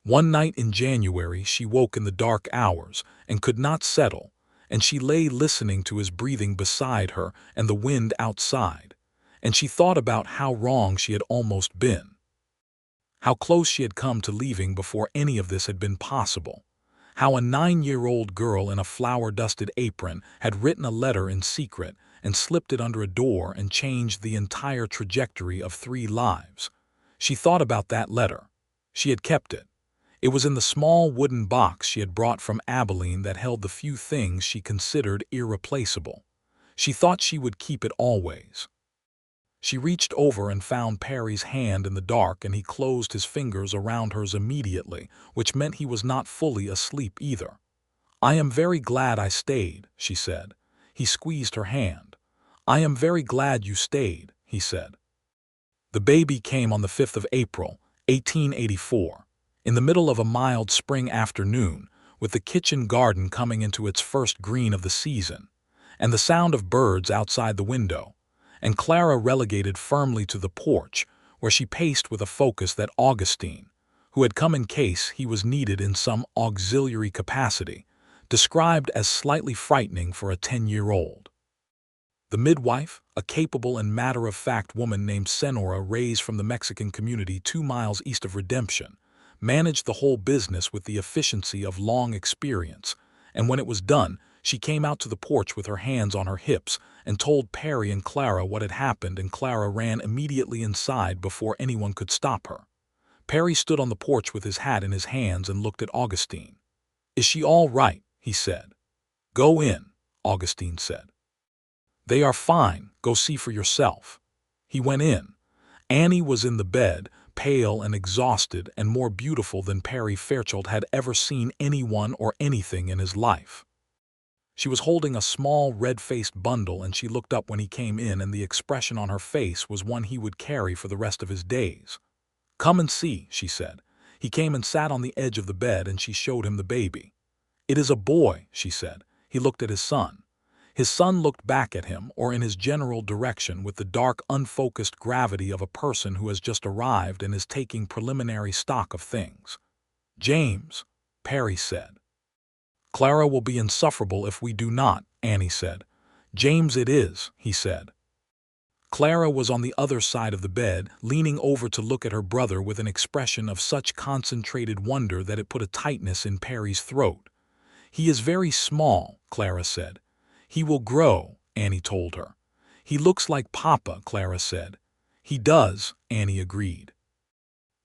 One night in January, she woke in the dark hours and could not settle, and she lay listening to his breathing beside her and the wind outside, and she thought about how wrong she had almost been, how close she had come to leaving before any of this had been possible, how a 9-year-old girl in a flour-dusted apron had written a letter in secret and slipped it under a door and changed the entire trajectory of 3 lives. She thought about that letter. She had kept it. It was in the small wooden box she had brought from Abilene that held the few things she considered irreplaceable. She thought she would keep it always. She reached over and found Perry's hand in the dark, and he closed his fingers around hers immediately, which meant he was not fully asleep either. "I am very glad I stayed," she said. He squeezed her hand. "I am very glad you stayed," he said. The baby came on the 5th of April, 1884. In the middle of a mild spring afternoon, with the kitchen garden coming into its first green of the season, and the sound of birds outside the window, and Clara relegated firmly to the porch, where she paced with a focus that Augustine, who had come in case he was needed in some auxiliary capacity, described as slightly frightening for a 10-year-old. The midwife, a capable and matter-of-fact woman named Senora, raised from the Mexican community 2 miles east of Redemption, managed the whole business with the efficiency of long experience, and when it was done, she came out to the porch with her hands on her hips and told Perry and Clara what had happened, and Clara ran immediately inside before anyone could stop her. Perry stood on the porch with his hat in his hands and looked at Augustine. "Is she all right?" he said. "Go in," Augustine said. "They are fine. Go see for yourself." He went in. Annie was in the bed, pale and exhausted, and more beautiful than Perry Fairchild had ever seen anyone or anything in his life. She was holding a small red-faced bundle, and she looked up when he came in, and the expression on her face was one he would carry for the rest of his days. "Come and see," she said. He came and sat on the edge of the bed, and she showed him the baby. "It is a boy," she said. He looked at his son. His son looked back at him, or in his general direction, with the dark, unfocused gravity of a person who has just arrived and is taking preliminary stock of things. "James," Perry said. "Clara will be insufferable if we do not," Annie said. "James it is," he said. Clara was on the other side of the bed, leaning over to look at her brother with an expression of such concentrated wonder that it put a tightness in Perry's throat. "He is very small," Clara said. "He will grow," Annie told her. "He looks like Papa," Clara said. "He does," Annie agreed.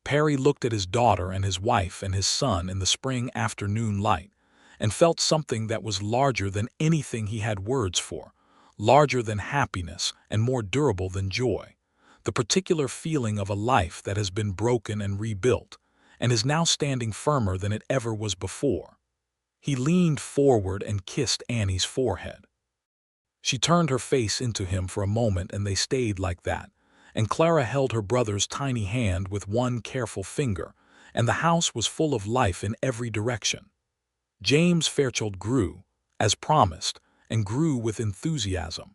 Perry looked at his daughter and his wife and his son in the spring afternoon light, and felt something that was larger than anything he had words for, larger than happiness and more durable than joy, the particular feeling of a life that has been broken and rebuilt, and is now standing firmer than it ever was before. He leaned forward and kissed Annie's forehead. She turned her face into him for a moment, and they stayed like that, and Clara held her brother's tiny hand with one careful finger, and the house was full of life in every direction. James Fairchild grew, as promised, and grew with enthusiasm.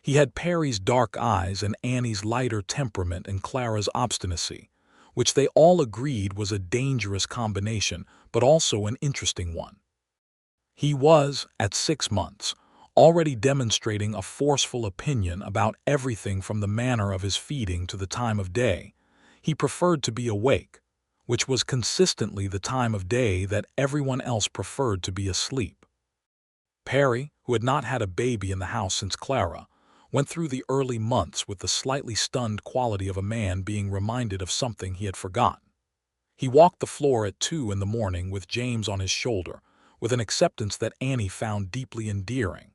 He had Perry's dark eyes and Annie's lighter temperament and Clara's obstinacy, which they all agreed was a dangerous combination, but also an interesting one. He was, at 6 months, already demonstrating a forceful opinion about everything from the manner of his feeding to the time of day. He preferred to be awake, which was consistently the time of day that everyone else preferred to be asleep. Perry, who had not had a baby in the house since Clara, went through the early months with the slightly stunned quality of a man being reminded of something he had forgotten. He walked the floor at 2 in the morning with James on his shoulder, with an acceptance that Annie found deeply endearing,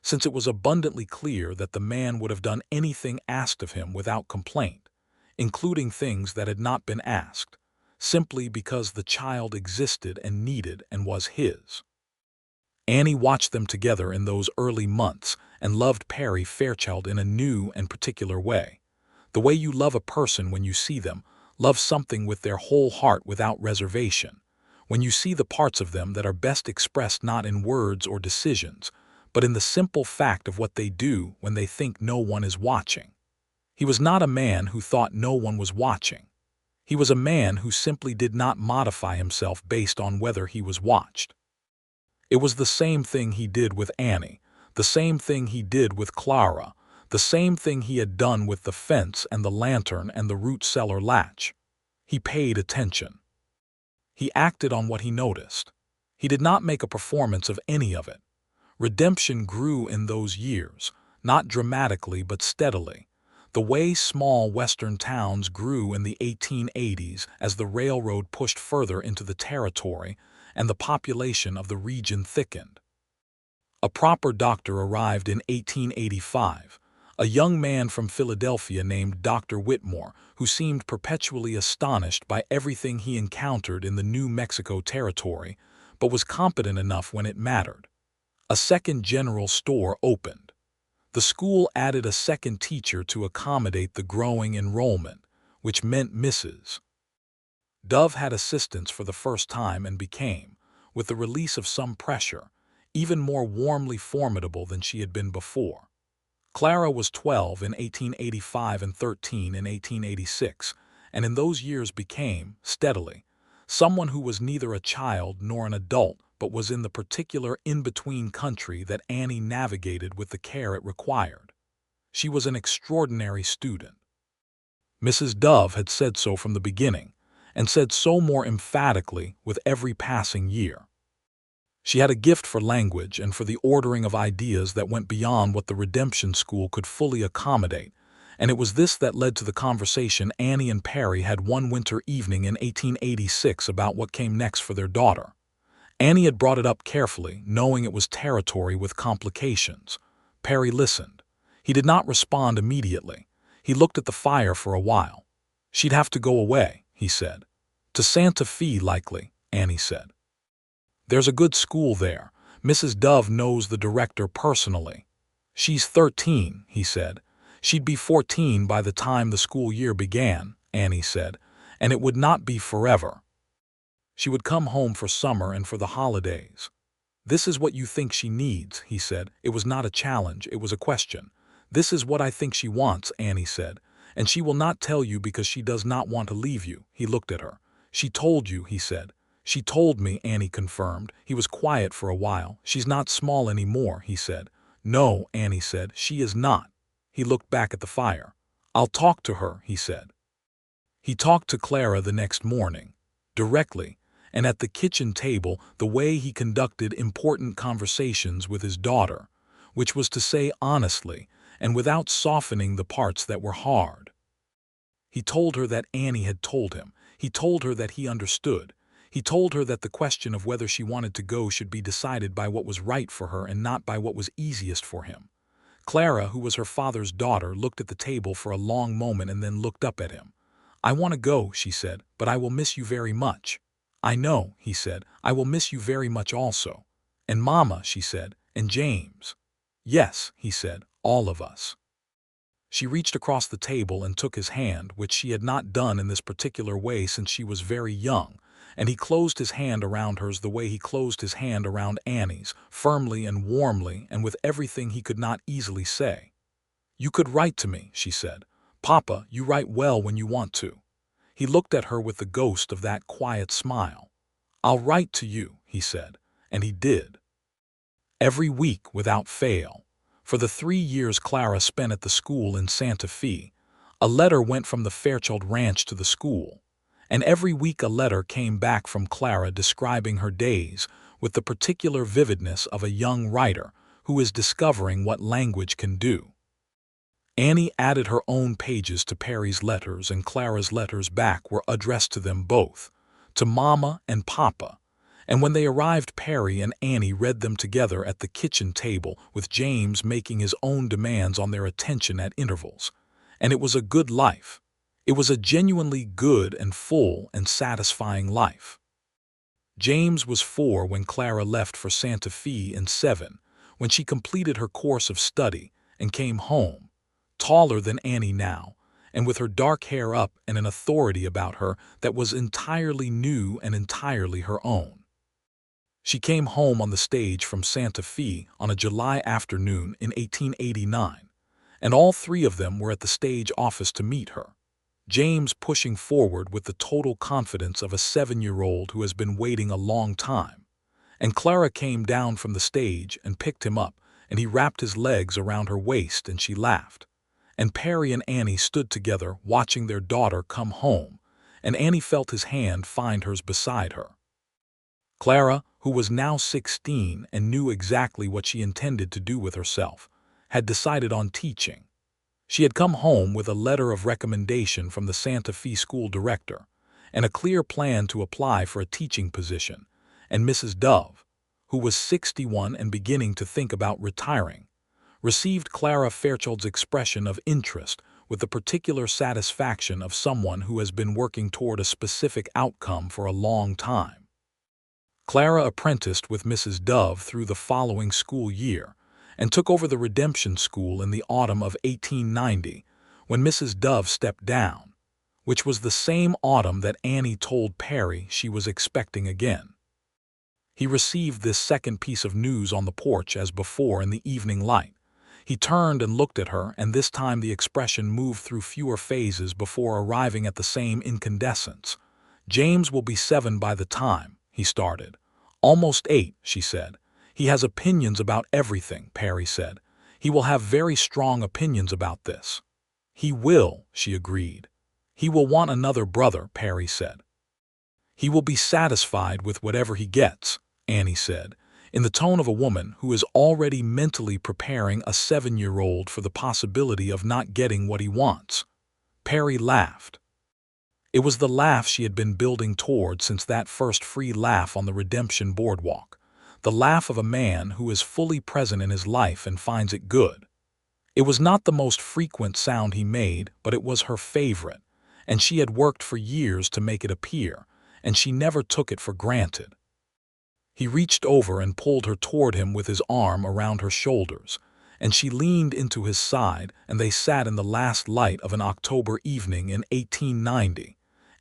since it was abundantly clear that the man would have done anything asked of him without complaint, including things that had not been asked, simply because the child existed and needed and was his. Annie watched them together in those early months and loved Perry Fairchild in a new and particular way. The way you love a person when you see them, love something with their whole heart without reservation, when you see the parts of them that are best expressed not in words or decisions, but in the simple fact of what they do when they think no one is watching. He was not a man who thought no one was watching. He was a man who simply did not modify himself based on whether he was watched. It was the same thing he did with Annie, the same thing he did with Clara, the same thing he had done with the fence and the lantern and the root cellar latch. He paid attention. He acted on what he noticed. He did not make a performance of any of it. Redemption grew in those years, not dramatically but steadily, the way small western towns grew in the 1880s as the railroad pushed further into the territory and the population of the region thickened. A proper doctor arrived in 1885, a young man from Philadelphia named Dr. Whitmore, who seemed perpetually astonished by everything he encountered in the New Mexico territory, but was competent enough when it mattered. A second general store opened. The school added a second teacher to accommodate the growing enrollment, which meant Mrs. Dove had assistants for the first time and became, with the release of some pressure, even more warmly formidable than she had been before. Clara was 12 in 1885 and 13 in 1886, and in those years became, steadily, someone who was neither a child nor an adult, but was in the particular in-between country that Annie navigated with the care it required. She was an extraordinary student. Mrs. Dove had said so from the beginning, and said so more emphatically with every passing year. She had a gift for language and for the ordering of ideas that went beyond what the Redemption School could fully accommodate, and it was this that led to the conversation Annie and Perry had one winter evening in 1886 about what came next for their daughter. Annie had brought it up carefully, knowing it was territory with complications. Perry listened. He did not respond immediately. He looked at the fire for a while. "She'd have to go away," he said. "To Santa Fe, likely," Annie said. "There's a good school there. Mrs. Dove knows the director personally." "She's 13, he said. "She'd be 14 by the time the school year began," Annie said, "and it would not be forever. She would come home for summer and for the holidays." "This is what you think she needs," he said. It was not a challenge, it was a question. "This is what I think she wants," Annie said, "and she will not tell you because she does not want to leave you." He looked at her. "She told you," he said. "She told me," Annie confirmed. He was quiet for a while. "She's not small anymore," he said. "No," Annie said, "she is not." He looked back at the fire. "I'll talk to her," he said. He talked to Clara the next morning, directly, and at the kitchen table the way he conducted important conversations with his daughter, which was to say honestly and without softening the parts that were hard. He told her that Annie had told him. He told her that he understood. He told her that the question of whether she wanted to go should be decided by what was right for her and not by what was easiest for him. Clara, who was her father's daughter, looked at the table for a long moment and then looked up at him. "I want to go," she said, "but I will miss you very much." "I know," he said, "I will miss you very much also." "And Mama," she said, "and James." "Yes," he said, "all of us." She reached across the table and took his hand, which she had not done in this particular way since she was very young, and he closed his hand around hers the way he closed his hand around Annie's, firmly and warmly and with everything he could not easily say. "You could write to me," she said. "Papa, you write well when you want to." He looked at her with the ghost of that quiet smile. "I'll write to you," he said, and he did. Every week without fail. For the 3 years Clara spent at the school in Santa Fe, a letter went from the Fairchild Ranch to the school, and every week a letter came back from Clara describing her days with the particular vividness of a young writer who is discovering what language can do. Annie added her own pages to Perry's letters, and Clara's letters back were addressed to them both, to Mama and Papa, and when they arrived Perry and Annie read them together at the kitchen table, with James making his own demands on their attention at intervals. And it was a good life. It was a genuinely good and full and satisfying life. James was 4 when Clara left for Santa Fe and 7 when she completed her course of study and came home, taller than Annie now, and with her dark hair up and an authority about her that was entirely new and entirely her own. She came home on the stage from Santa Fe on a July afternoon in 1889, and all three of them were at the stage office to meet her, James pushing forward with the total confidence of a 7-year-old who has been waiting a long time. And Clara came down from the stage and picked him up, and he wrapped his legs around her waist and she laughed. And Perry and Annie stood together watching their daughter come home, and Annie felt his hand find hers beside her. Clara, who was now 16 and knew exactly what she intended to do with herself, had decided on teaching. She had come home with a letter of recommendation from the Santa Fe school director and a clear plan to apply for a teaching position, and Mrs. Dove, who was 61 and beginning to think about retiring, received Clara Fairchild's expression of interest with the particular satisfaction of someone who has been working toward a specific outcome for a long time. Clara apprenticed with Mrs. Dove through the following school year and took over the Redemption School in the autumn of 1890 when Mrs. Dove stepped down, which was the same autumn that Annie told Perry she was expecting again. He received this second piece of news on the porch as before in the evening light. He turned and looked at her, and this time the expression moved through fewer phases before arriving at the same incandescence. "James will be 7 by the time," he started. "Almost 8, she said. "He has opinions about everything," Perry said. "He will have very strong opinions about this." "He will," she agreed. "He will want another brother," Perry said. "He will be satisfied with whatever he gets," Annie said, in the tone of a woman who is already mentally preparing a 7-year-old for the possibility of not getting what he wants. Perry laughed. It was the laugh she had been building toward since that first free laugh on the Redemption boardwalk, the laugh of a man who is fully present in his life and finds it good. It was not the most frequent sound he made, but it was her favorite, and she had worked for years to make it appear, and she never took it for granted. He reached over and pulled her toward him with his arm around her shoulders, and she leaned into his side, and they sat in the last light of an October evening in 1890.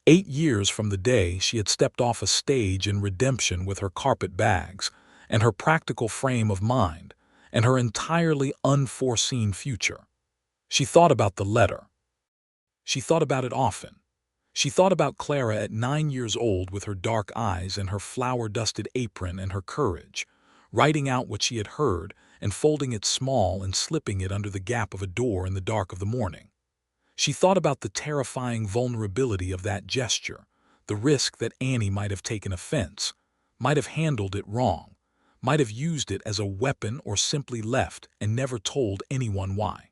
8 years from the day she had stepped off a stage in Redemption with her carpet bags, and her practical frame of mind, and her entirely unforeseen future. She thought about the letter. She thought about it often. She thought about Clara at 9 years old with her dark eyes and her flour-dusted apron and her courage, writing out what she had heard and folding it small and slipping it under the gap of a door in the dark of the morning. She thought about the terrifying vulnerability of that gesture, the risk that Annie might have taken offense, might have handled it wrong, might have used it as a weapon or simply left and never told anyone why.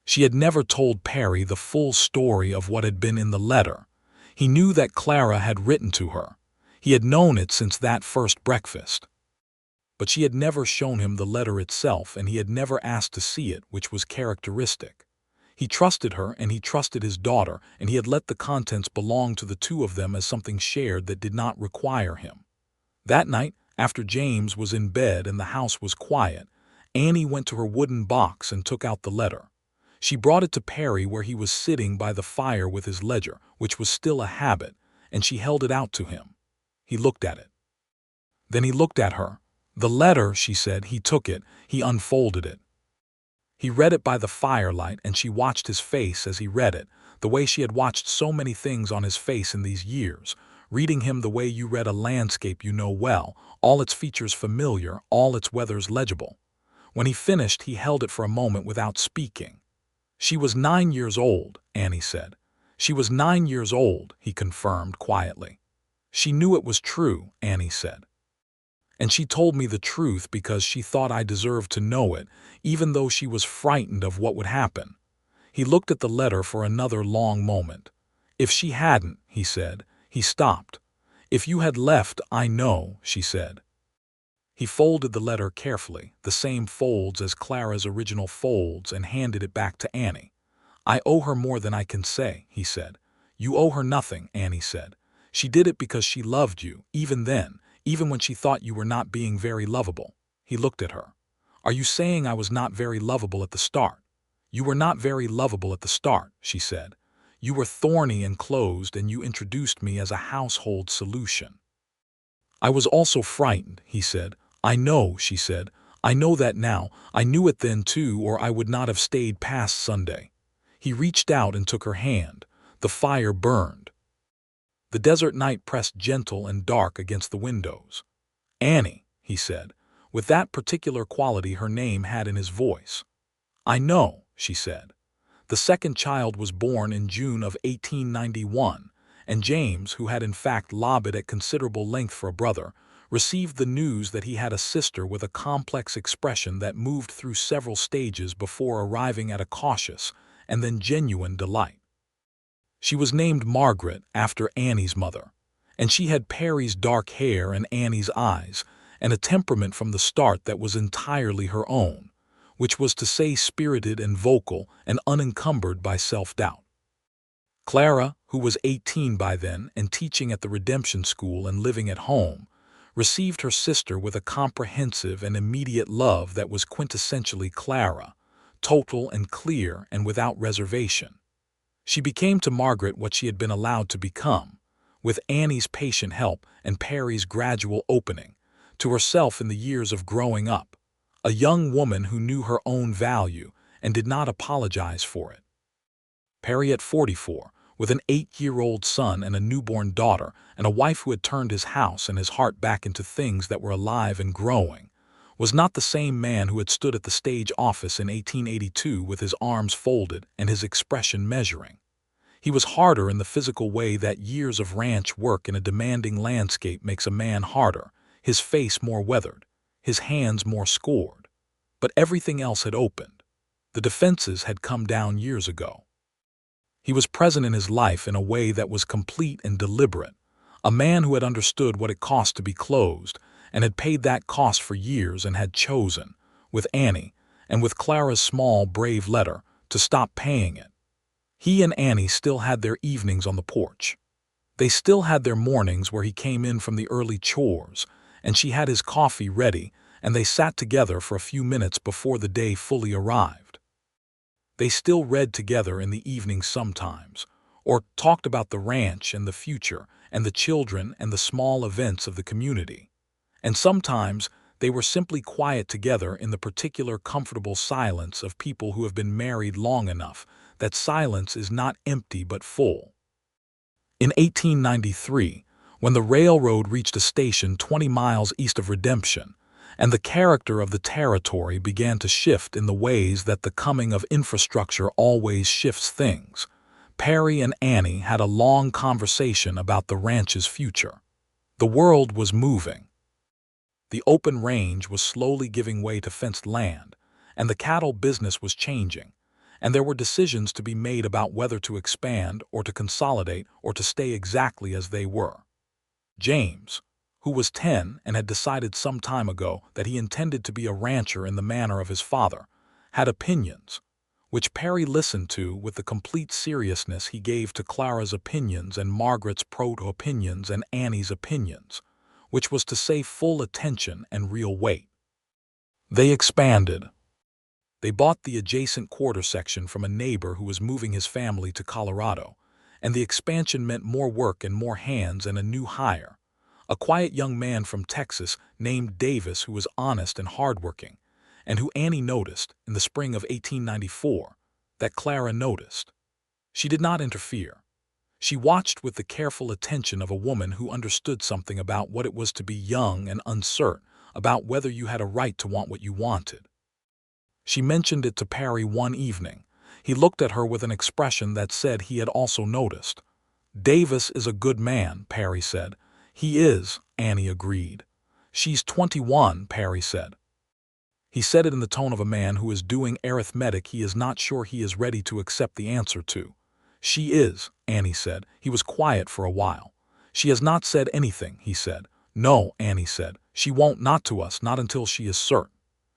She had never told Perry the full story of what had been in the letter. He knew that Clara had written to her. He had known it since that first breakfast. But she had never shown him the letter itself, and he had never asked to see it, which was characteristic. He trusted her, and he trusted his daughter, and he had let the contents belong to the two of them as something shared that did not require him. That night, after James was in bed and the house was quiet, Annie went to her wooden box and took out the letter. She brought it to Perry where he was sitting by the fire with his ledger, which was still a habit, and she held it out to him. He looked at it. Then he looked at her. "The letter," she said. He took it. He unfolded it. He read it by the firelight, and she watched his face as he read it, the way she had watched so many things on his face in these years, reading him the way you read a landscape you know well, all its features familiar, all its weathers legible. When he finished, he held it for a moment without speaking. "She was 9 years old," Annie said. "She was 9 years old," he confirmed quietly. "She knew it was true," Annie said. "And she told me the truth because she thought I deserved to know it, even though she was frightened of what would happen." He looked at the letter for another long moment. "If she hadn't," he said. He stopped. "If you had left, I know," she said. He folded the letter carefully, the same folds as Clara's original folds, and handed it back to Annie. "I owe her more than I can say," he said. "You owe her nothing," Annie said. "She did it because she loved you, even then, even when she thought you were not being very lovable." He looked at her. "Are you saying I was not very lovable at the start? "You were not very lovable at the start," she said. "You were thorny and closed, and you introduced me as a household solution." "I was also frightened," he said. "I know," she said. "I know that now. I knew it then too, or I would not have stayed past Sunday." He reached out and took her hand. The fire burned. The desert night pressed gentle and dark against the windows. "Annie," he said, with that particular quality her name had in his voice. "I know," she said. The second child was born in June of 1891, and James, who had in fact lobbied at considerable length for a brother, received the news that he had a sister with a complex expression that moved through several stages before arriving at a cautious and then genuine delight. She was named Margaret after Annie's mother, and she had Perry's dark hair and Annie's eyes, and a temperament from the start that was entirely her own, which was to say spirited and vocal and unencumbered by self-doubt. Clara, who was 18 by then and teaching at the Redemption School and living at home, received her sister with a comprehensive and immediate love that was quintessentially Clara, total and clear and without reservation. She became to Margaret what she had been allowed to become, with Annie's patient help and Perry's gradual opening, to herself in the years of growing up, a young woman who knew her own value and did not apologize for it. Perry at 44, with an 8-year-old son and a newborn daughter and a wife who had turned his house and his heart back into things that were alive and growing, was not the same man who had stood at the stage office in 1882 with his arms folded and his expression measuring. He was harder in the physical way that years of ranch work in a demanding landscape makes a man harder, his face more weathered, his hands more scored. But everything else had opened. The defenses had come down years ago. He was present in his life in a way that was complete and deliberate, a man who had understood what it cost to be closed and had paid that cost for years and had chosen, with Annie, and with Clara's small, brave letter, to stop paying it. He and Annie still had their evenings on the porch. They still had their mornings where he came in from the early chores, and she had his coffee ready, and they sat together for a few minutes before the day fully arrived. They still read together in the evenings sometimes, or talked about the ranch and the future and the children and the small events of the community. And sometimes they were simply quiet together in the particular comfortable silence of people who have been married long enough that silence is not empty but full. In 1893, when the railroad reached a station 20 miles east of Redemption, and the character of the territory began to shift in the ways that the coming of infrastructure always shifts things, Perry and Annie had a long conversation about the ranch's future. The world was moving. The open range was slowly giving way to fenced land, and the cattle business was changing, and there were decisions to be made about whether to expand or to consolidate or to stay exactly as they were. James, who was 10 and had decided some time ago that he intended to be a rancher in the manner of his father, had opinions, which Perry listened to with the complete seriousness he gave to Clara's opinions and Margaret's proto-opinions and Annie's opinions, which was to say full attention and real weight. They expanded. They bought the adjacent quarter section from a neighbor who was moving his family to Colorado, and the expansion meant more work and more hands and a new hire, a quiet young man from Texas named Davis who was honest and hardworking, and who Annie noticed, in the spring of 1894, that Clara noticed. She did not interfere. She watched with the careful attention of a woman who understood something about what it was to be young and uncertain, about whether you had a right to want what you wanted. She mentioned it to Perry one evening. He looked at her with an expression that said he had also noticed. "Davis is a good man," Perry said. "He is," Annie agreed. "She's 21, Perry said. He said it in the tone of a man who is doing arithmetic he is not sure he is ready to accept the answer to. "She is," Annie said. He was quiet for a while. "She has not said anything," he said. "No," Annie said. "She won't, not to us, not until she is certain."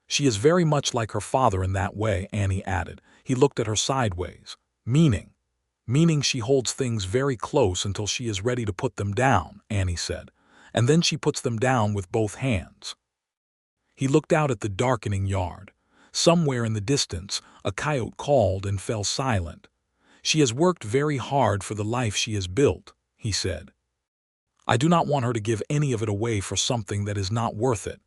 "She is very much like her father in that way," Annie added. He looked at her sideways. Meaning she holds things very close until she is ready to put them down," Annie said. "And then she puts them down with both hands." He looked out at the darkening yard. Somewhere in the distance, a coyote called and fell silent. "She has worked very hard for the life she has built," he said. "I do not want her to give any of it away for something that is not worth it."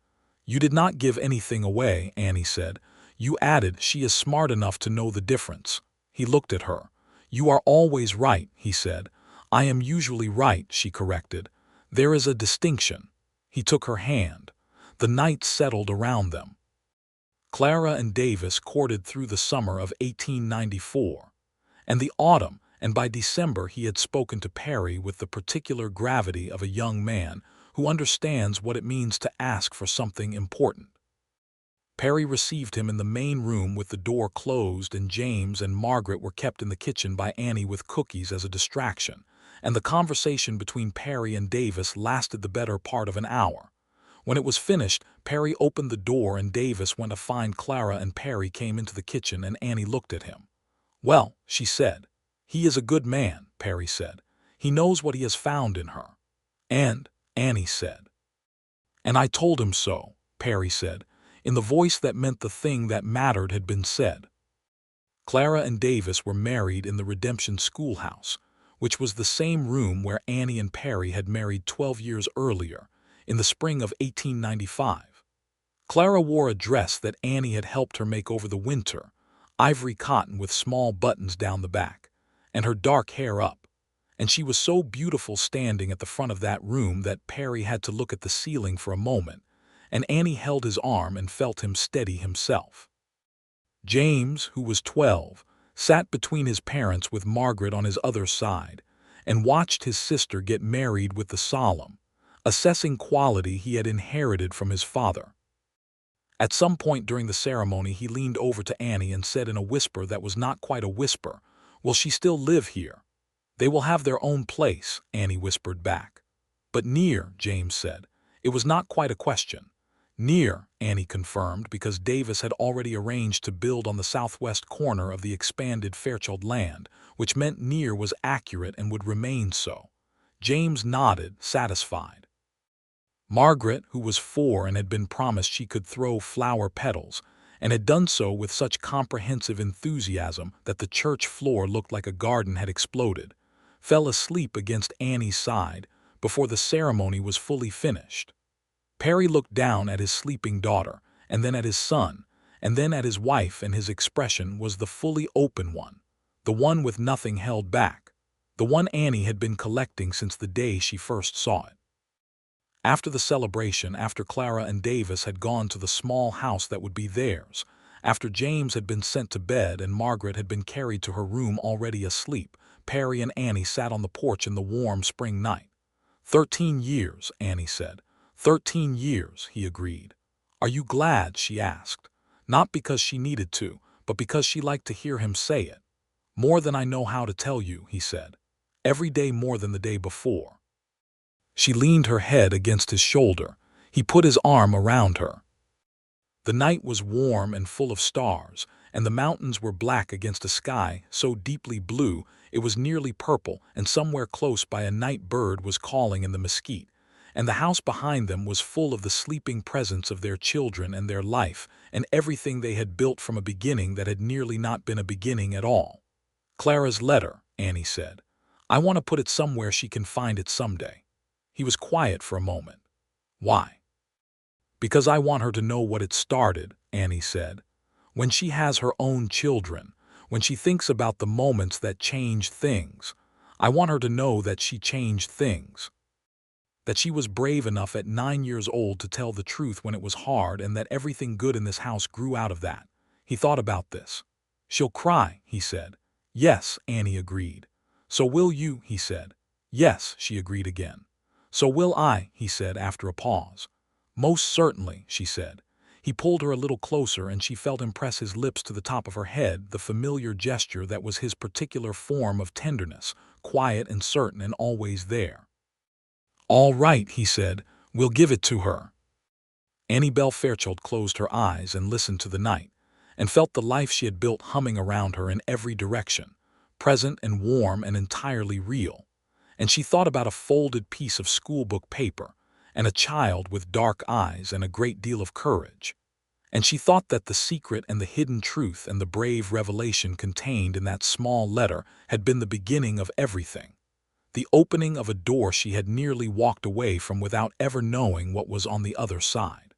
"You did not give anything away," Annie said. "You added she is smart enough to know the difference." He looked at her. "You are always right," he said. "I am usually right," she corrected. "There is a distinction." He took her hand. The night settled around them. Clara and Davis courted through the summer of 1894 and the autumn, and by December he had spoken to Perry with the particular gravity of a young man who understands what it means to ask for something important. Perry received him in the main room with the door closed, and James and Margaret were kept in the kitchen by Annie with cookies as a distraction, and the conversation between Perry and Davis lasted the better part of an hour. When it was finished, Perry opened the door and Davis went to find Clara, and Perry came into the kitchen and Annie looked at him. "Well," she said. "He is a good man," Perry said. "He knows what he has found in her." "And," Annie said. "And I told him so," Perry said, in the voice that meant the thing that mattered had been said. Clara and Davis were married in the Redemption Schoolhouse, which was the same room where Annie and Perry had married 12 years earlier, in the spring of 1895. Clara wore a dress that Annie had helped her make over the winter, ivory cotton with small buttons down the back, and her dark hair up, and she was so beautiful standing at the front of that room that Perry had to look at the ceiling for a moment, and Annie held his arm and felt him steady himself. James, who was 12, sat between his parents with Margaret on his other side, and watched his sister get married with the solemn, assessing quality he had inherited from his father. At some point during the ceremony he leaned over to Annie and said in a whisper that was not quite a whisper, "Will she still live here?" "They will have their own place," Annie whispered back. "But near," James said. It was not quite a question. "Near," Annie confirmed, because Davis had already arranged to build on the southwest corner of the expanded Fairchild land, which meant near was accurate and would remain so. James nodded, satisfied. Margaret, who was 4 and had been promised she could throw flower petals, and had done so with such comprehensive enthusiasm that the church floor looked like a garden had exploded, fell asleep against Annie's side before the ceremony was fully finished. Perry looked down at his sleeping daughter, and then at his son, and then at his wife, and his expression was the fully open one, the one with nothing held back, the one Annie had been collecting since the day she first saw it. After the celebration, after Clara and Davis had gone to the small house that would be theirs, after James had been sent to bed and Margaret had been carried to her room already asleep, Perry and Annie sat on the porch in the warm spring night. 13 years, Annie said. 13 years, he agreed. "Are you glad?" she asked. Not because she needed to, but because she liked to hear him say it. "More than I know how to tell you," he said. "Every day more than the day before." She leaned her head against his shoulder. He put his arm around her. The night was warm and full of stars, and the mountains were black against a sky so deeply blue it was nearly purple, and somewhere close by a night bird was calling in the mesquite, and the house behind them was full of the sleeping presence of their children and their life and everything they had built from a beginning that had nearly not been a beginning at all. "Clara's letter," Annie said. "I want to put it somewhere she can find it someday." He was quiet for a moment. "Why?" "Because I want her to know what it started," Annie said. "When she has her own children, when she thinks about the moments that changed things, I want her to know that she changed things. That she was brave enough at 9 years old to tell the truth when it was hard, and that everything good in this house grew out of that." He thought about this. "She'll cry," he said. "Yes," Annie agreed. "So will you," he said. "Yes," she agreed again. "So will I," he said after a pause. "Most certainly," she said. He pulled her a little closer and she felt him press his lips to the top of her head, the familiar gesture that was his particular form of tenderness, quiet and certain and always there. "All right," he said, "we'll give it to her." Annie Belle Fairchild closed her eyes and listened to the night, and felt the life she had built humming around her in every direction, present and warm and entirely real. And she thought about a folded piece of schoolbook paper, and a child with dark eyes and a great deal of courage. And she thought that the secret and the hidden truth and the brave revelation contained in that small letter had been the beginning of everything, the opening of a door she had nearly walked away from without ever knowing what was on the other side.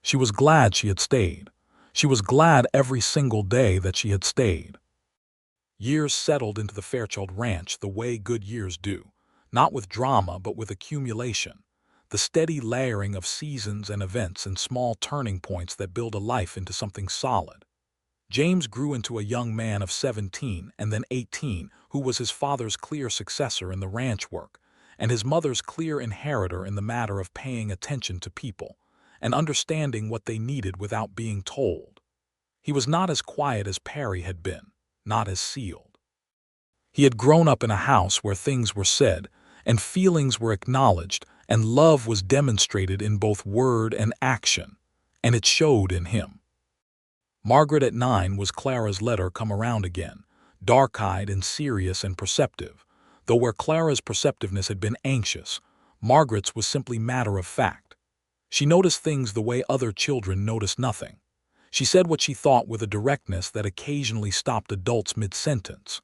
She was glad she had stayed. She was glad every single day that she had stayed. Years settled into the Fairchild Ranch the way good years do, not with drama but with accumulation, the steady layering of seasons and events and small turning points that build a life into something solid. James grew into a young man of 17 and then 18 who was his father's clear successor in the ranch work and his mother's clear inheritor in the matter of paying attention to people and understanding what they needed without being told. He was not as quiet as Perry had been, not as sealed. He had grown up in a house where things were said and feelings were acknowledged and love was demonstrated in both word and action, and it showed in him. Margaret at 9 was Clara's letter come around again, dark-eyed and serious and perceptive, though where Clara's perceptiveness had been anxious, Margaret's was simply matter of fact. She noticed things the way other children noticed nothing. She said what she thought with a directness that occasionally stopped adults mid-sentence.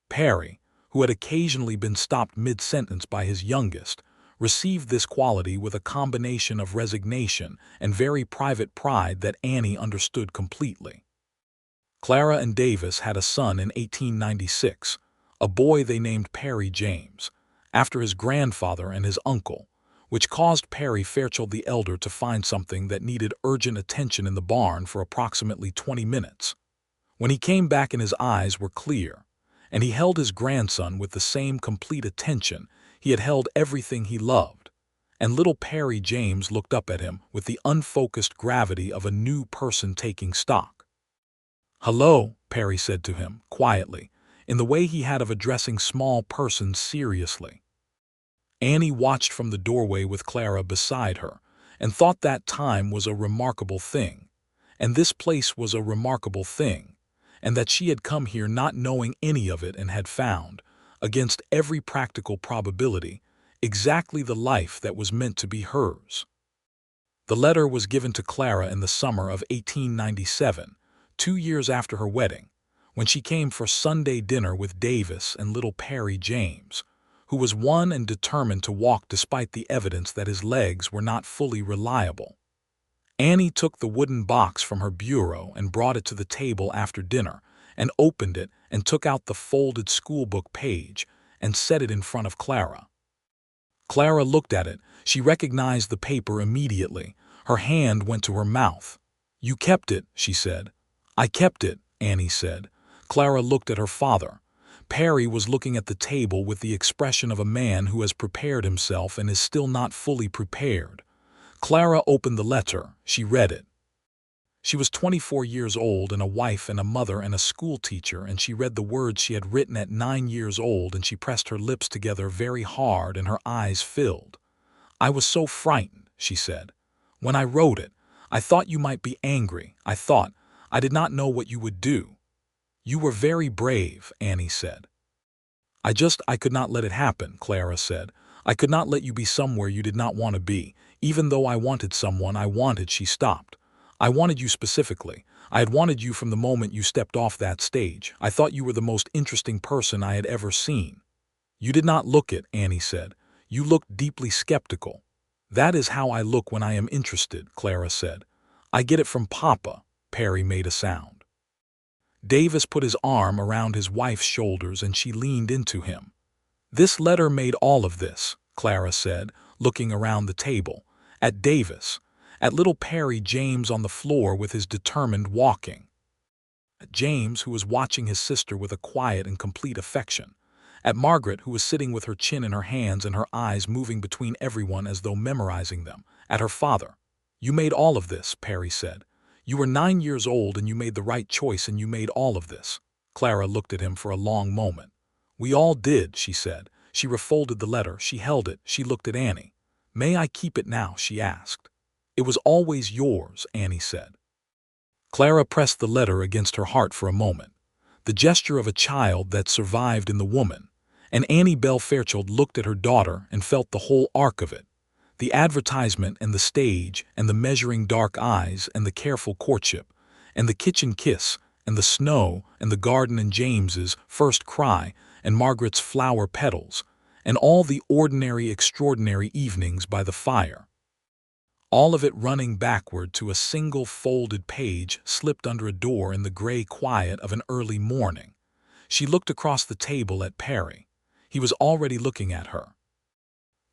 Perry, who had occasionally been stopped mid-sentence by his youngest, received this quality with a combination of resignation and very private pride that Annie understood completely. Clara and Davis had a son in 1896, a boy they named Perry James, after his grandfather and his uncle, which caused Perry Fairchild the elder to find something that needed urgent attention in the barn for approximately 20 minutes. When he came back and his eyes were clear, and he held his grandson with the same complete attention he had held everything he loved, and little Perry James looked up at him with the unfocused gravity of a new person taking stock. "Hello," Perry said to him, quietly, in the way he had of addressing small persons seriously. Annie watched from the doorway with Clara beside her, and thought that time was a remarkable thing, and this place was a remarkable thing, and that she had come here not knowing any of it and had found, against every practical probability, exactly the life that was meant to be hers. The letter was given to Clara in the summer of 1897, 2 years after her wedding, when she came for Sunday dinner with Davis and little Perry James, who was won and determined to walk despite the evidence that his legs were not fully reliable. Annie took the wooden box from her bureau and brought it to the table after dinner, and opened it and took out the folded schoolbook page and set it in front of Clara. Clara looked at it. She recognized the paper immediately. Her hand went to her mouth. "You kept it," she said. "I kept it," Annie said. Clara looked at her father. Perry was looking at the table with the expression of a man who has prepared himself and is still not fully prepared. Clara opened the letter. She read it. She was 24 years old and a wife and a mother and a school teacher, and she read the words she had written at 9 years old, and she pressed her lips together very hard and her eyes filled. "I was so frightened," she said. "When I wrote it, I thought you might be angry. I did not know what you would do." "You were very brave," Annie said. I could not let it happen," Clara said. "I could not let you be somewhere you did not want to be, even though I wanted someone I wanted." She stopped. "I wanted you specifically. I had wanted you from the moment you stepped off that stage. I thought you were the most interesting person I had ever seen." "You did not look it," Annie said. "You looked deeply skeptical." "That is how I look when I am interested," Clara said. "I get it from Papa." Perry made a sound. Davis put his arm around his wife's shoulders and she leaned into him. "This letter made all of this," Clara said, looking around the table, at Davis, at little Perry James on the floor with his determined walking, at James, who was watching his sister with a quiet and complete affection, at Margaret, who was sitting with her chin in her hands and her eyes moving between everyone as though memorizing them, at her father. "You made all of this," Perry said. "You were 9 years old and you made the right choice and you made all of this." Clara looked at him for a long moment. "We all did," she said. She refolded the letter. She held it. She looked at Annie. "May I keep it now?" she asked. "It was always yours," Annie said. Clara pressed the letter against her heart for a moment, the gesture of a child that survived in the woman, and Annie Bell Fairchild looked at her daughter and felt the whole arc of it, The advertisement and the stage and the measuring dark eyes and the careful courtship and the kitchen kiss and the snow and the garden and James's first cry and Margaret's flower petals and all the ordinary extraordinary evenings by the fire. All of it running backward to a single folded page slipped under a door in the gray quiet of an early morning. She looked across the table at Perry. He was already looking at her.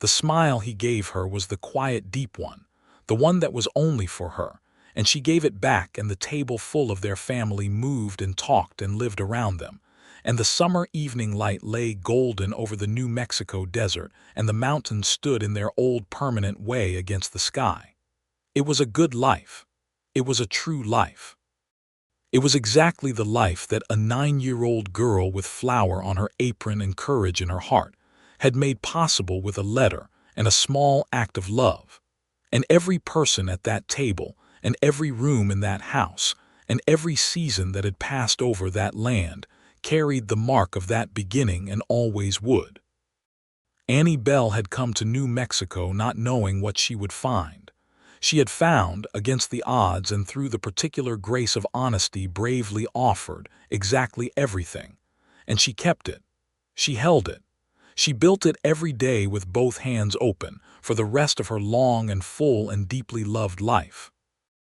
The smile he gave her was the quiet, deep one, the one that was only for her, and she gave it back, and the table full of their family moved and talked and lived around them, and the summer evening light lay golden over the New Mexico desert, and the mountains stood in their old permanent way against the sky. It was a good life. It was a true life. It was exactly the life that a 9-year-old girl with flour on her apron and courage in her heart had made possible with a letter and a small act of love. And every person at that table, and every room in that house, and every season that had passed over that land carried the mark of that beginning and always would. Annie Bell had come to New Mexico not knowing what she would find. She had found, against the odds and through the particular grace of honesty bravely offered, exactly everything. And she kept it. She held it. She built it every day with both hands open for the rest of her long and full and deeply loved life.